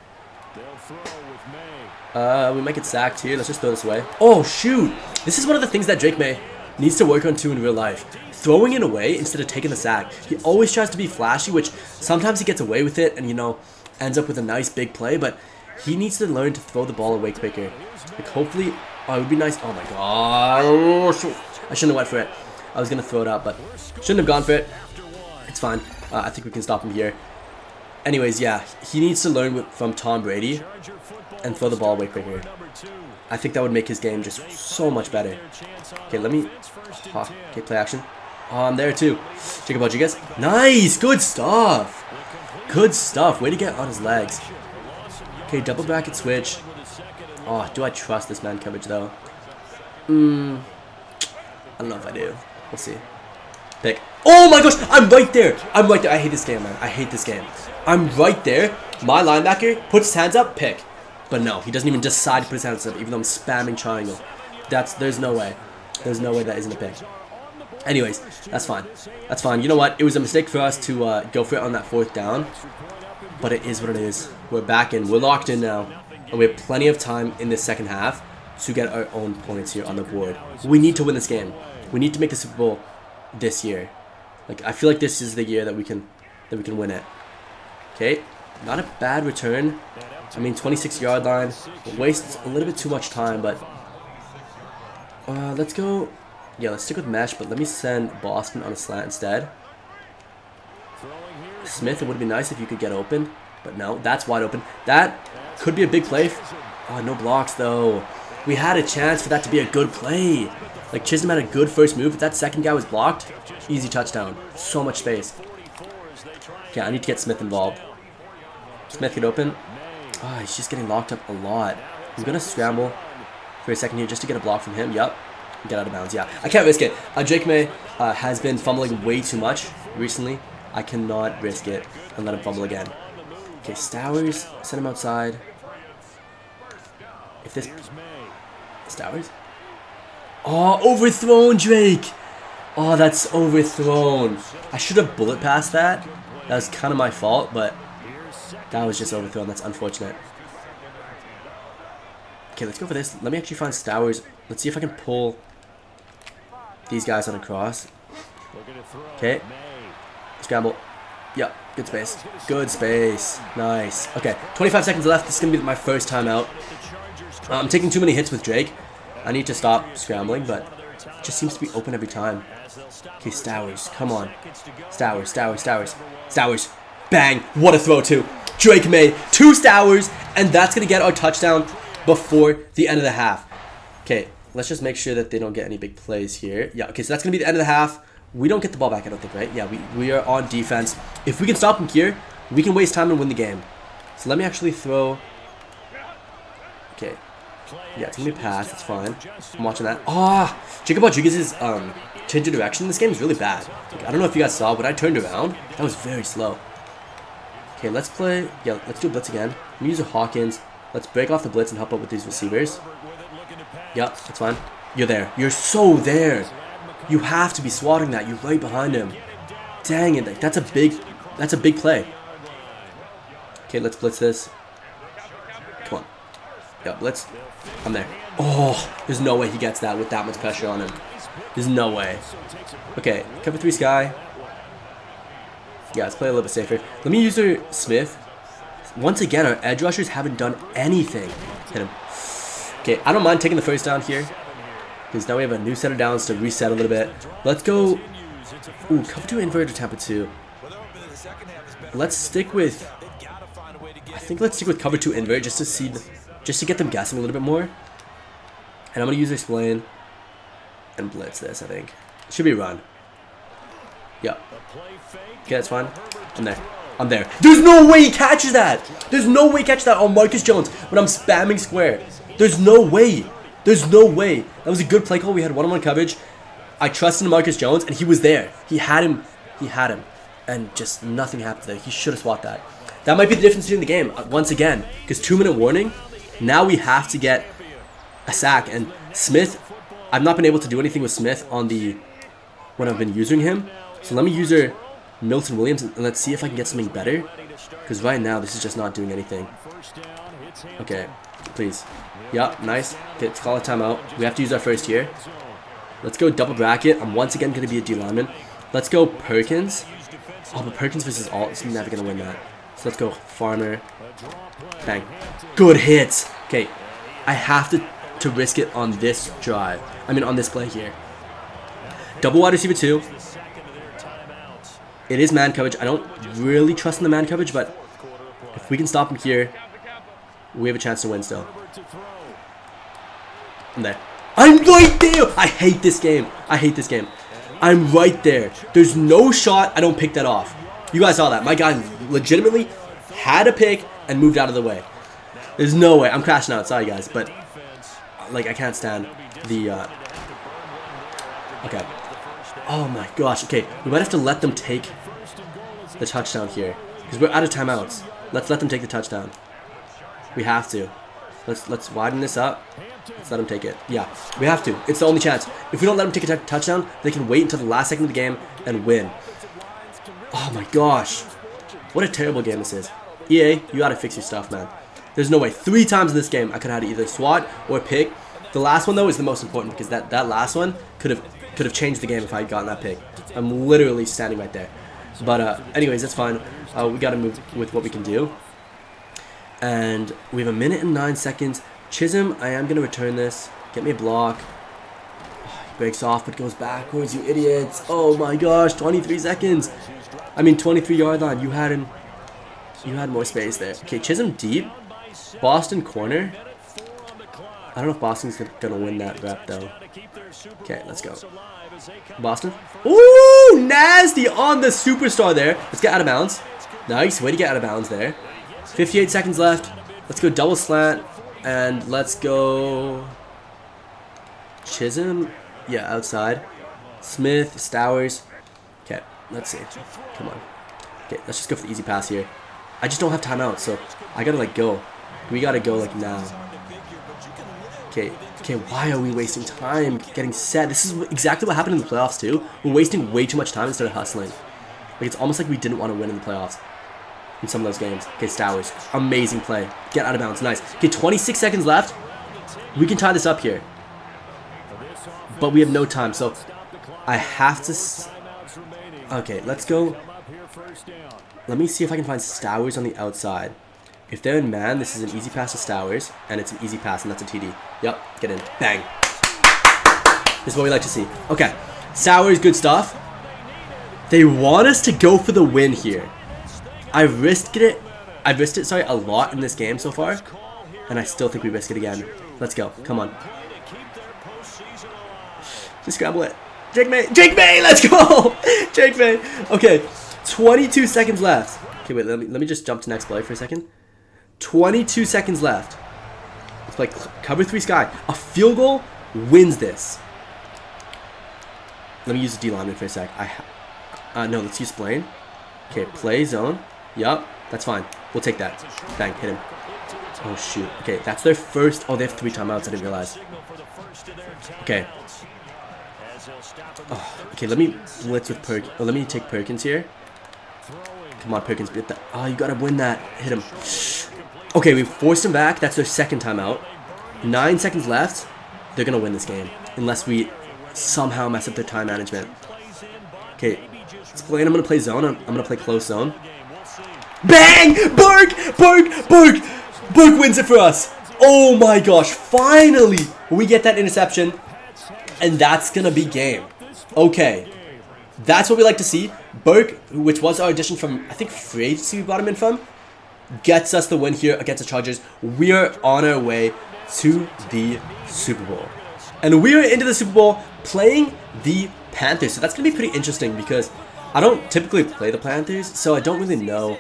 We might get sacked here. Let's just throw this away. Oh shoot! This is one of the things that Drake Maye needs to work on too in real life. Throwing it away instead of taking the sack. He always tries to be flashy, which sometimes he gets away with it and, you know, ends up with a nice big play, but he needs to learn to throw the ball away quicker. Like, hopefully, oh, it would be nice. Oh my gosh. I shouldn't have went for it. I was going to throw it out, but shouldn't have gone for it. It's fine. I think we can stop him here. Anyways, yeah, he needs to learn from Tom Brady and throw the ball away quicker. I think that would make his game just so much better. Okay, let me... okay, play action. Oh, I'm there too. Jacob Rodriguez. Nice! Good stuff! Good stuff. Way to get on his legs. Okay, double bracket switch. Oh, do I trust this man coverage though? I don't know if I do. We'll see. Pick. Oh my gosh! I'm right there! I'm right there. I hate this game, man. I hate this game. I'm right there. My linebacker puts his hands up, pick. But no, he doesn't even decide to put his hands up, even though I'm spamming triangle. There's no way. There's no way that isn't a pick. Anyways, that's fine. That's fine. You know what? It was a mistake for us to go for it on that fourth down. But it is what it is. We're back in. We're locked in now. And we have plenty of time in this second half to get our own points here on the board. We need to win this game. We need to make the Super Bowl this year. Like, I feel like this is the year that we can win it. Okay. Not a bad return. I mean, 26-yard line. Wastes a little bit too much time, but let's go. Yeah, let's stick with mesh, but let me send Boston on a slant instead. Smith, it would be nice if you could get open, but no, that's wide open. That could be a big play. Oh, no blocks though. We had a chance for that to be a good play. Like, Chisholm had a good first move. If that second guy was blocked, easy touchdown. So much space. Yeah, I need to get Smith involved. Smith get open. Oh, he's just getting locked up a lot. I'm going to scramble for a second here just to get a block from him. Yup. Get out of bounds. Yeah, I can't risk it. Drake Maye has been fumbling way too much recently. I cannot risk it and let him fumble again. Okay, Stowers. Send him outside. If this... Stowers? Oh, overthrown, Drake! Oh, that's overthrown. I should have bullet passed that. That was kind of my fault, but that was just overthrown. That's unfortunate. Okay, let's go for this. Let me actually find Stowers. Let's see if I can pull these guys on a cross. Okay. Scramble. Yep, good space. Good space. Nice. Okay, 25 seconds left. This is going to be my first timeout. I'm taking too many hits with Drake. I need to stop scrambling, but it just seems to be open every time. Okay, Stowers, come on. Stowers. Bang! What a throw, too. Drake Maye, 2 Stowers, and that's going to get our touchdown before the end of the half. Okay, let's just make sure that they don't get any big plays here. Yeah, okay, so that's going to be the end of the half. We don't get the ball back, I don't think, right? Yeah, we are on defense. If we can stop them here, we can waste time and win the game. So let me actually throw... Okay. Yeah, it's going to be a pass. That's fine. I'm watching that. Ah! Jacob Rodriguez's change of direction in this game is really bad. Like, I don't know if you guys saw, but I turned around. That was very slow. Okay, let's play... Yeah, let's do a blitz again. I'm going to use Hawkins. Let's break off the blitz and help out with these receivers. Yep, that's fine. You're there. You're so there. You have to be swatting that. You're right behind him. Dang it. That's a big play. Okay, let's blitz this. Come on. Yeah, blitz. I'm there. Oh, there's no way he gets that with that much pressure on him. There's no way. Okay, cover 3 Sky. Yeah, let's play a little bit safer. Let me use our Smith. Once again, our edge rushers haven't done anything. Hit him. Okay, I don't mind taking the first down here, because now we have a new set of downs to reset a little bit. Let's go... Ooh, cover 2 invert to Tampa 2. Let's stick with... I think let's stick with cover 2 invert just to see... Just to get them guessing a little bit more. And I'm going to use explain and blitz this, I think. It should be a run. Yep. Okay, that's fine. I'm there. There's no way he catches that! There's no way he catches that on Marcus Jones when I'm spamming square. There's no way. There's no way. That was a good play call. We had one-on-one coverage. I trusted Marcus Jones, and he was there. He had him. And just nothing happened there. He should have swatted that. That might be the difference between the game, once again. Because 2-minute warning, now we have to get a sack. And Smith, I've not been able to do anything with Smith on the... when I've been using him. So let me use her Milton Williams, and let's see if I can get something better. Because right now, this is just not doing anything. Okay, please. Yep, nice. Okay, let's call a timeout. We have to use our first here. Let's go double bracket. I'm once again going to be a D lineman. Let's go Perkins. Oh, but Perkins versus Alt is never going to win that. So let's go Farmer. Bang. Good hits. Okay, I have to risk it on this drive. I mean, on this play here. Double wide receiver 2. It is man coverage. I don't really trust in the man coverage, but if we can stop him here, we have a chance to win still. I'm there. I'm right there! I hate this game. I'm right there. There's no shot I don't pick that off. You guys saw that. My guy legitimately had a pick and moved out of the way. There's no way. I'm crashing out. Sorry, guys. But, like, I can't stand the... Okay. Oh, my gosh. Okay, we might have to let them take the touchdown here. Because we're out of timeouts. Let's let them take the touchdown. We have to. Let's widen this up. Let's let them take it. Yeah, we have to. It's the only chance. If we don't let them take a touchdown, they can wait until the last second of the game and win. Oh my gosh. What a terrible game this is. EA, you gotta fix your stuff, man. There's no way. 3 times in this game I could have had either swat or pick. The last one, though, is the most important because that last one could have changed the game if I had gotten that pick. I'm literally standing right there. But anyways, that's fine. We gotta move with what we can do. And we have 1 minute and 9 seconds. Chisholm, I am going to return this. Get me a block. Oh, he breaks off but goes backwards, you idiots. Oh my gosh, 23 seconds. I mean, 23-yard line. You had more space there. Okay, Chisholm deep. Boston corner. I don't know if Boston's going to win that rep, though. Okay, let's go. Boston. Ooh, nasty on the superstar there. Let's get out of bounds. Nice, way to get out of bounds there. 58 seconds left. Let's go double slant. And let's go... Chisholm? Yeah, outside. Smith, Stowers. Okay, let's see. Come on. Okay, let's just go for the easy pass here. I just don't have timeout, so I gotta, like, go. We gotta go, like, now. Okay, why are we wasting time getting set? This is exactly what happened in the playoffs, too. We're wasting way too much time instead of hustling. Like, it's almost like we didn't want to win in the playoffs. In some of those games. Okay, Stowers. Amazing play. Get out of bounds. Nice. Okay, 26 seconds left. We can tie this up here. But we have no time, so I have to... Okay, let's go. let me see if I can find Stowers on the outside. If they're in man, this is an easy pass to Stowers, and it's an easy pass, and that's a TD. Yep, get in. Bang. This is what we like to see. Okay, Stowers, good stuff. They want us to go for the win here. I've risked it, sorry, a lot in this game so far, and I still think we risk it again. Let's go. Come on. Just scramble it. Drake Maye, let's go! Drake Maye. Okay, 22 seconds left. Okay, wait, let me just jump to next play for a second. 22 seconds left. Let's play cover 3 sky. A field goal wins this. Let me use the D lineman for a sec. No, let's use Blaine. Okay, play zone. Yup, that's fine. We'll take that. Bang, hit him. Oh, shoot. Okay, that's their first. Oh, they have 3 timeouts. I didn't realize. Okay. Oh, okay, let me blitz with let me take Perkins here. Come on, Perkins. Get that. Oh, you gotta win that. Hit him. Okay, we forced him back. That's their second timeout. 9 seconds left. They're gonna win this game. Unless we somehow mess up their time management. Okay. Let's play. I'm gonna play zone. I'm gonna play close zone. Bang! Burke wins it for us. Oh my gosh. Finally, we get that interception. And that's going to be game. Okay. That's what we like to see. Burke, which was our addition from, I think, free agency we brought him in from, gets us the win here against the Chargers. We are on our way to the Super Bowl. And we are into the Super Bowl playing the Panthers. So that's going to be pretty interesting because I don't typically play the Panthers, so I don't really know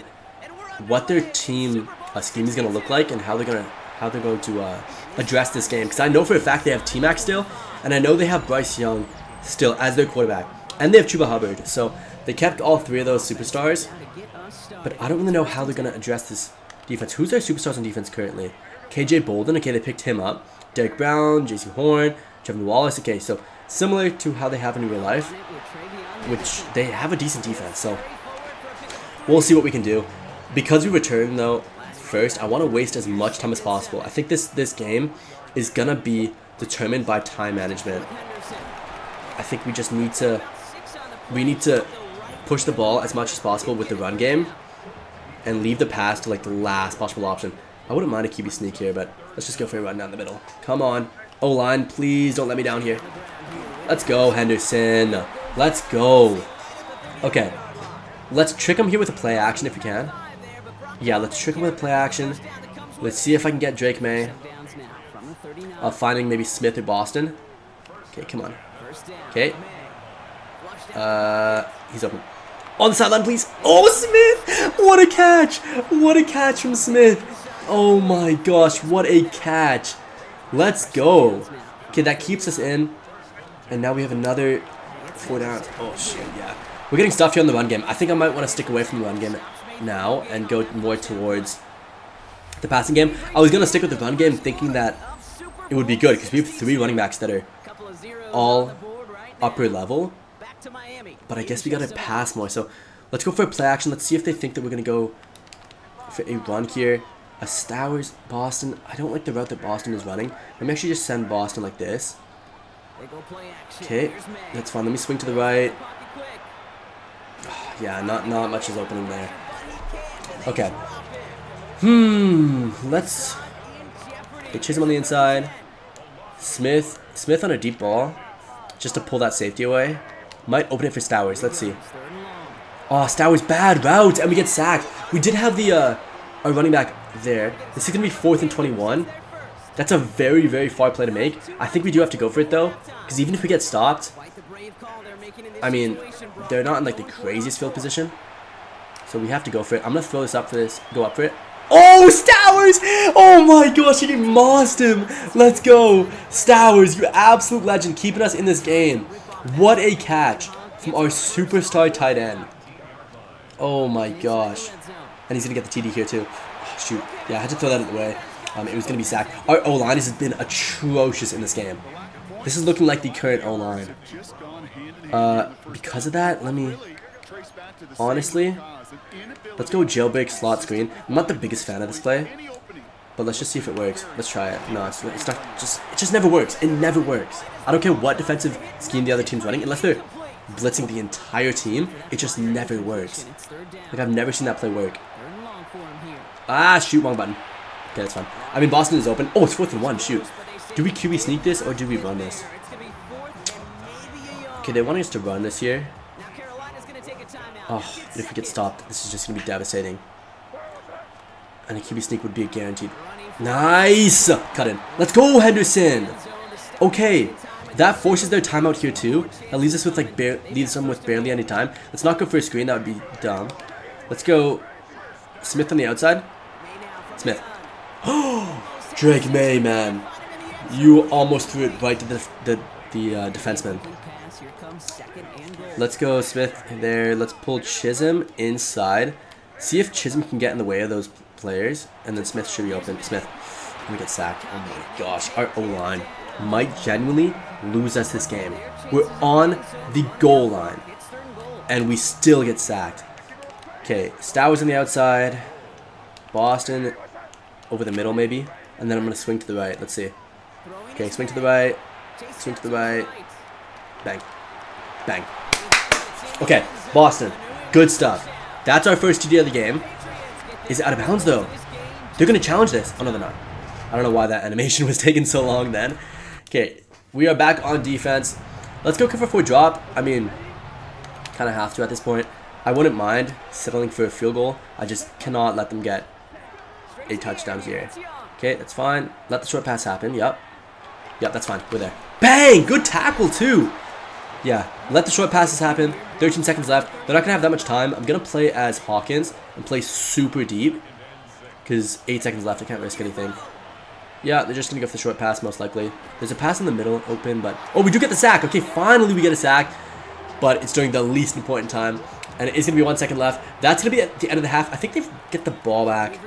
what their team scheme is going to look like and how they're going to address this game. Because I know for a fact they have T-Mac still, and I know they have Bryce Young still as their quarterback, and they have Chuba Hubbard. So they kept all 3 of those superstars, but I don't really know how they're going to address this defense. Who's their superstars on defense currently? KJ Bolden. Okay, they picked him up. Derek Brown, JC Horn, Trevor Wallace. Okay, so similar to how they have in real life, which they have a decent defense. So we'll see what we can do. Because we return, though, first, I want to waste as much time as possible. I think this game is going to be determined by time management. I think we just need to push the ball as much as possible with the run game and leave the pass to like the last possible option. I wouldn't mind a QB sneak here, but let's just go for a run down the middle. Come on. O-line, please don't let me down here. Let's go, Henderson. Let's go. Okay. Let's trick him here with a play action if we can. Yeah, let's trick him with a play action. Let's see if I can get Drake Maye. Finding maybe Smith or Boston. Okay, come on. Okay. He's open. On the sideline, please. Oh, Smith! What a catch! What a catch from Smith! Oh my gosh, what a catch! Let's go. Okay, that keeps us in. And now we have another 4 downs. Oh, shit, yeah. We're getting stuffed here on the run game. I think I might want to stick away from the run game now and go more towards the passing game. I was going to stick with the run game thinking that it would be good because we have 3 running backs that are all upper level. But I guess we got to pass more. So let's go for a play action. Let's see if they think that we're going to go for a run here. A Stowers, Boston. I don't like the route that Boston is running. Let me actually just send Boston like this. Okay, that's fine. Let me swing to the right. Yeah, not much is opening there. Okay. Let's chase him on the inside. Smith on a deep ball, just to pull that safety away. Might open it for Stowers. Let's see. Oh, Stowers, bad route, and we get sacked. We did have the our running back there. This is gonna be 4th and 21. That's a very, very far play to make. I think we do have to go for it though, because even if we get stopped, I mean, they're not in like the craziest field position, so we have to go for it. I'm gonna throw this up for this. Go up for it. Oh, Stowers! Oh my gosh, he mossed him. Let's go, Stowers! You absolute legend, keeping us in this game. What a catch from our superstar tight end. Oh my gosh, and he's gonna get the TD here too. Oh, shoot, yeah, I had to throw that out of the way. It was gonna be sacked. Our O-line has been atrocious in this game. This is looking like the current O-line. Because of that, honestly, let's go jailbreak slot screen. I'm not the biggest fan of this play, but let's just see if it works. Let's try it. No, it's not. It just never works. It never works. I don't care what defensive scheme the other team's running, unless they're blitzing the entire team, it just never works. Like, I've never seen that play work. Ah, shoot, wrong button. Okay, that's fine. I mean, Boston is open. Oh, it's 4th and 1, shoot. Do we QB sneak this, or do we run this? Okay, they're wanting us to run this here. Oh, if we get stopped, this is just going to be devastating. And a QB sneak would be a guaranteed. Nice! Cut in. Let's go, Henderson! Okay, that forces their timeout here too. That leaves us with like leaves them with barely any time. Let's not go for a screen, that would be dumb. Let's go Smith on the outside. Smith. Oh, Drake Maye, man. You almost threw it right to the defenseman. Let's go Smith there. Let's pull Chisholm inside. See if Chisholm can get in the way of those players. And then Smith should be open. Smith. I'm going to get sacked. Oh my gosh. Our O-line might genuinely lose us this game. We're on the goal line. And we still get sacked. Okay. Stowers on the outside. Boston over the middle maybe. And then I'm going to swing to the right. Let's see. Okay. Swing to the right. Swing to the right. Bang. Bang. Okay. Boston. Good stuff. That's our first TD of the game. Is it out of bounds though? They're going to challenge this. Oh no, they're not. I don't know why that animation was taking so long then. Okay, we are back on defense. Let's go cover for drop. I mean, kind of have to at this point. I wouldn't mind settling for a field goal. I just cannot let them get a touchdown here. Okay, that's fine. Let the short pass happen. Yep. Yep, that's fine. We're there. Bang! Good tackle too. Yeah, let the short passes happen. 13 seconds left. They're not going to have that much time. I'm going to play as Hawkins and play super deep. Because 8 seconds left. I can't risk anything. Yeah, they're just going to go for the short pass most likely. There's a pass in the middle open, but... Oh, we do get the sack. Okay, finally we get a sack. But it's during the least important time. And it is going to be 1 second left. That's going to be at the end of the half. I think they get the ball back.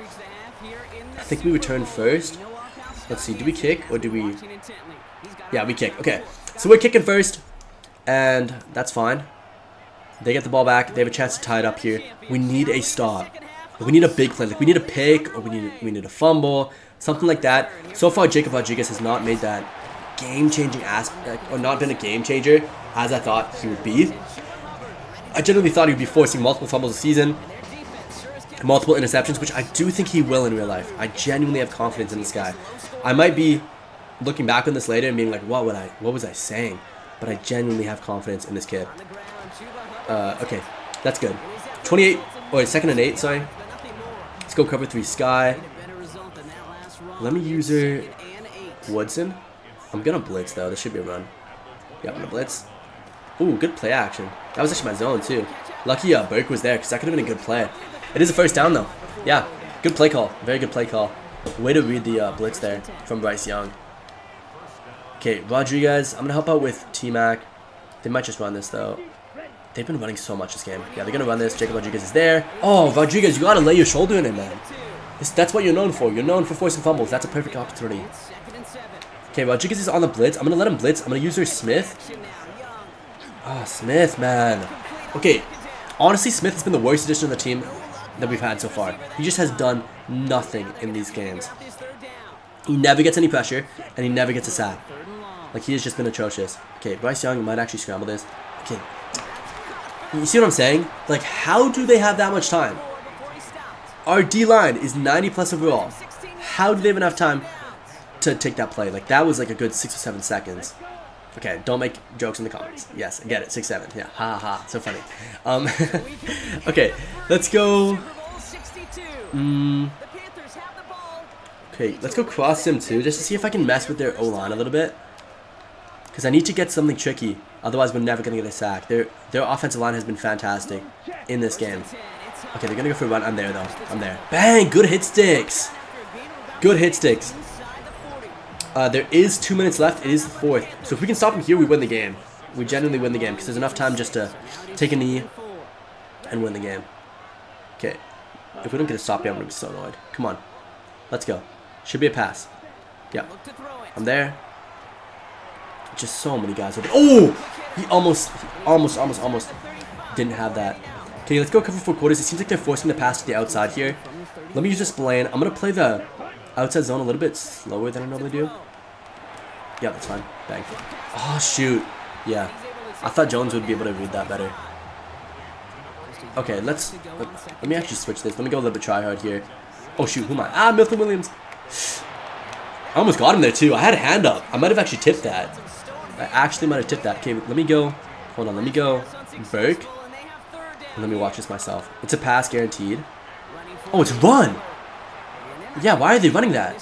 I think we return first. Let's see. Do we kick or do we... Yeah, we kick. Okay, so we're kicking first. And that's fine. They get the ball back. They have a chance to tie it up here. We need a stop. We need a big play. Like we need a pick or we need a fumble. Something like that. So far, Jacob Rodriguez has not made that game-changing aspect, or not been a game-changer as I thought he would be. I generally thought he would be forcing multiple fumbles a season, multiple interceptions, which I do think he will in real life. I genuinely have confidence in this guy. I might be looking back on this later and being like, what was I saying? But I genuinely have confidence in this kid. Okay, that's good. 28, or 2nd and 8, sorry. Let's go cover 3 Sky. Let me use her Woodson. I'm going to blitz, though. This should be a run. Yeah, I'm going to blitz. Ooh, good play action. That was actually my zone, too. Lucky Burke was there, because that could have been a good play. It is a first down, though. Yeah, good play call. Very good play call. Way to read the blitz there from Bryce Young. Okay, Rodriguez. I'm going to help out with T-Mac. They might just run this, though. They've been running so much this game. Yeah, they're going to run this. Jacob Rodriguez is there. Oh, Rodriguez, you got to lay your shoulder in it, man. That's what you're known for. You're known for forcing fumbles. That's a perfect opportunity. Okay, Rodriguez is on the blitz. I'm going to let him blitz. I'm going to use her Smith. Oh, Smith, man. Okay, honestly, Smith has been the worst addition to the team that we've had so far. He just has done nothing in these games. He never gets any pressure, and he never gets a sack. Like, he has just been atrocious. Okay, Bryce Young might actually scramble this. Okay. You see what I'm saying? Like, how do they have that much time? Our D-line is 90 plus overall. How do they have enough time to take that play? Like, that was like a good 6 or 7 seconds. Okay, don't make jokes in the comments. Yes, I get it. 6, 7. Yeah, ha ha. So funny. Okay, let's go. Okay, let's go cross sim too, just to see if I can mess with their O-line a little bit. Because I need to get something tricky. Otherwise, we're never going to get a sack. Their offensive line has been fantastic in this game. Okay, they're going to go for a run. I'm there, though. I'm there. Bang! Good hit sticks. Good hit sticks. There is 2 minutes left. It is the 4th. So if we can stop them here, we win the game. We genuinely win the game because there's enough time just to take a knee and win the game. Okay. If we don't get a stop here, I'm going to be so annoyed. Come on. Let's go. Should be a pass. Yeah. I'm there. Just so many guys. Oh! He almost didn't have that. Okay, let's go cover 4 quarters. It seems like they're forcing the pass to the outside here. Let me use this Blaine. I'm going to play the outside zone a little bit slower than I normally do. Yeah, that's fine. Bang. Oh, shoot. Yeah. I thought Jones would be able to read that better. Okay, let me actually switch this. Let me go a little bit try hard here. Oh shoot, who am I? Ah, Milton Williams. I almost got him there too. I had a hand up. I might have actually tipped that. I actually might have tipped that. Okay, let me go. Hold on, let me go. Burke. And let me watch this myself. It's a pass guaranteed. Oh, it's run. Yeah, why are they running that?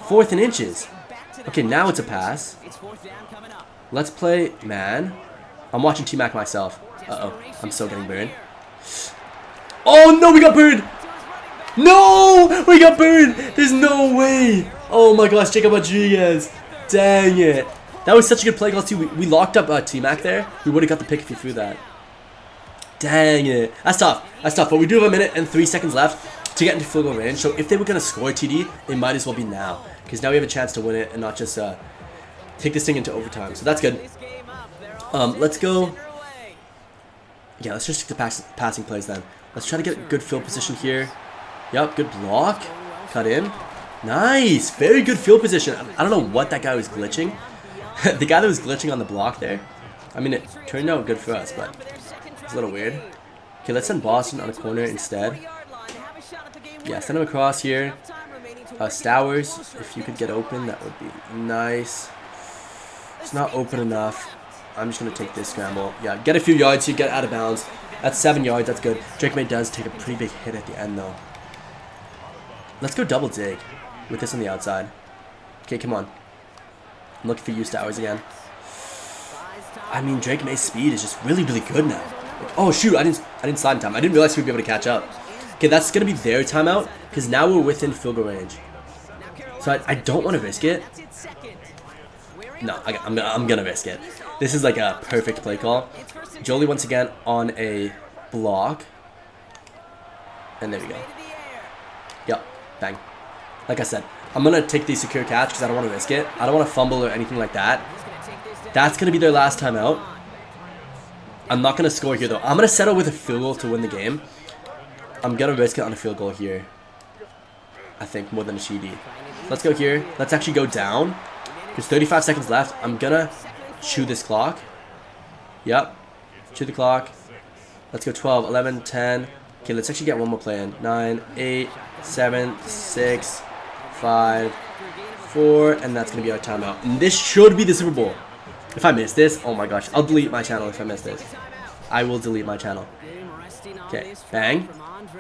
4th and inches. Okay, now it's a pass. Let's play man. I'm watching T-Mac myself. Uh-oh, I'm still getting burned. Oh no, we got burned. No, we got burned. There's no way. Oh my gosh, Jacob Rodriguez. Dang it. That was such a good play call too. We locked up T-Mac there. We would have got the pick if he threw that. Dang it. That's tough. That's tough. But we do have a minute and 3 seconds left to get into field goal range. So if they were going to score TD, it might as well be now. Because now we have a chance to win it and not just take this thing into overtime. So that's good. Let's go. Yeah, let's just stick to passing plays then. Let's try to get a good field position here. Yep, good block. Cut in. Nice. Very good field position. I don't know what that guy was glitching. The guy that was glitching on the block there. I mean, it turned out good for us, but it's a little weird. Okay, let's send Boston on a corner instead. Yeah, send him across here. Stowers, if you could get open, that would be nice. It's not open enough. I'm just going to take this scramble. Yeah, get a few yards here, get out of bounds. That's 7 yards, that's good. Drake Maye does take a pretty big hit at the end, though. Let's go double dig with this on the outside. Okay, come on. I'm looking for you, Stowers, again. I mean, Drake Maye's speed is just really, really good now. Like, oh, shoot, I didn't slide in time. I didn't realize we'd be able to catch up. Okay, that's going to be their timeout, because now we're within field goal range. So I don't want to risk it. No, I'm going to risk it. This is like a perfect play call. Jolie once again on a block. And there we go. Yep, bang. Like I said, I'm going to take the secure catch because I don't want to risk it. I don't want to fumble or anything like that. That's going to be their last timeout. I'm not going to score here, though. I'm going to settle with a field goal to win the game. I'm going to risk it on a field goal here. I think more than a TD. Let's go here. Let's actually go down. There's 35 seconds left. I'm going to chew this clock. Yep. Chew the clock. Let's go 12, 11, 10. Okay, let's actually get one more play in. 9, 8, 7, 6, 5, 4. And that's going to be our timeout. And this should be the Super Bowl. If I miss this, oh my gosh. I'll delete my channel if I miss this. I will delete my channel. Okay. Bang.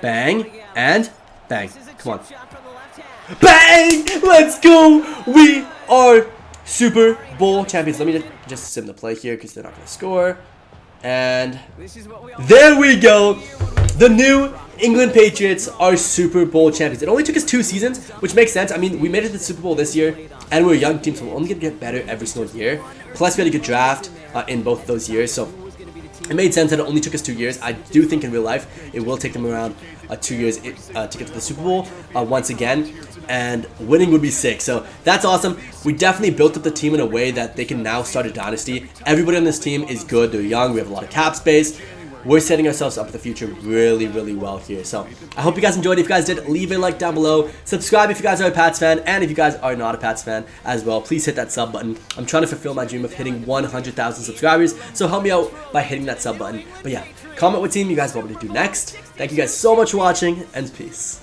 Bang. And bang. Come on. Bang! Let's go! We are Super Bowl champions. Let me just sim the play here because they're not going to score. And there we go. The new England Patriots are Super Bowl champions. It only took us 2 seasons, which makes sense. I mean, we made it to the Super Bowl this year, and we're a young team, so we're only going to get better every single year. Plus, we had a good draft in both of those years, so it made sense that it only took us 2 years. I do think in real life, it will take them around 2 years to get to the Super Bowl once again. And winning would be sick. So that's awesome. We definitely built up the team in a way that they can now start a dynasty. Everybody on this team is good. They're young. We have a lot of cap space. We're setting ourselves up for the future really, really well here. So I hope you guys enjoyed. If you guys did, leave a like down below. Subscribe if you guys are a Pats fan. And if you guys are not a Pats fan as well, please hit that sub button. I'm trying to fulfill my dream of hitting 100,000 subscribers. So help me out by hitting that sub button. But yeah, comment what team you guys want me to do next. Thank you guys so much for watching, and peace.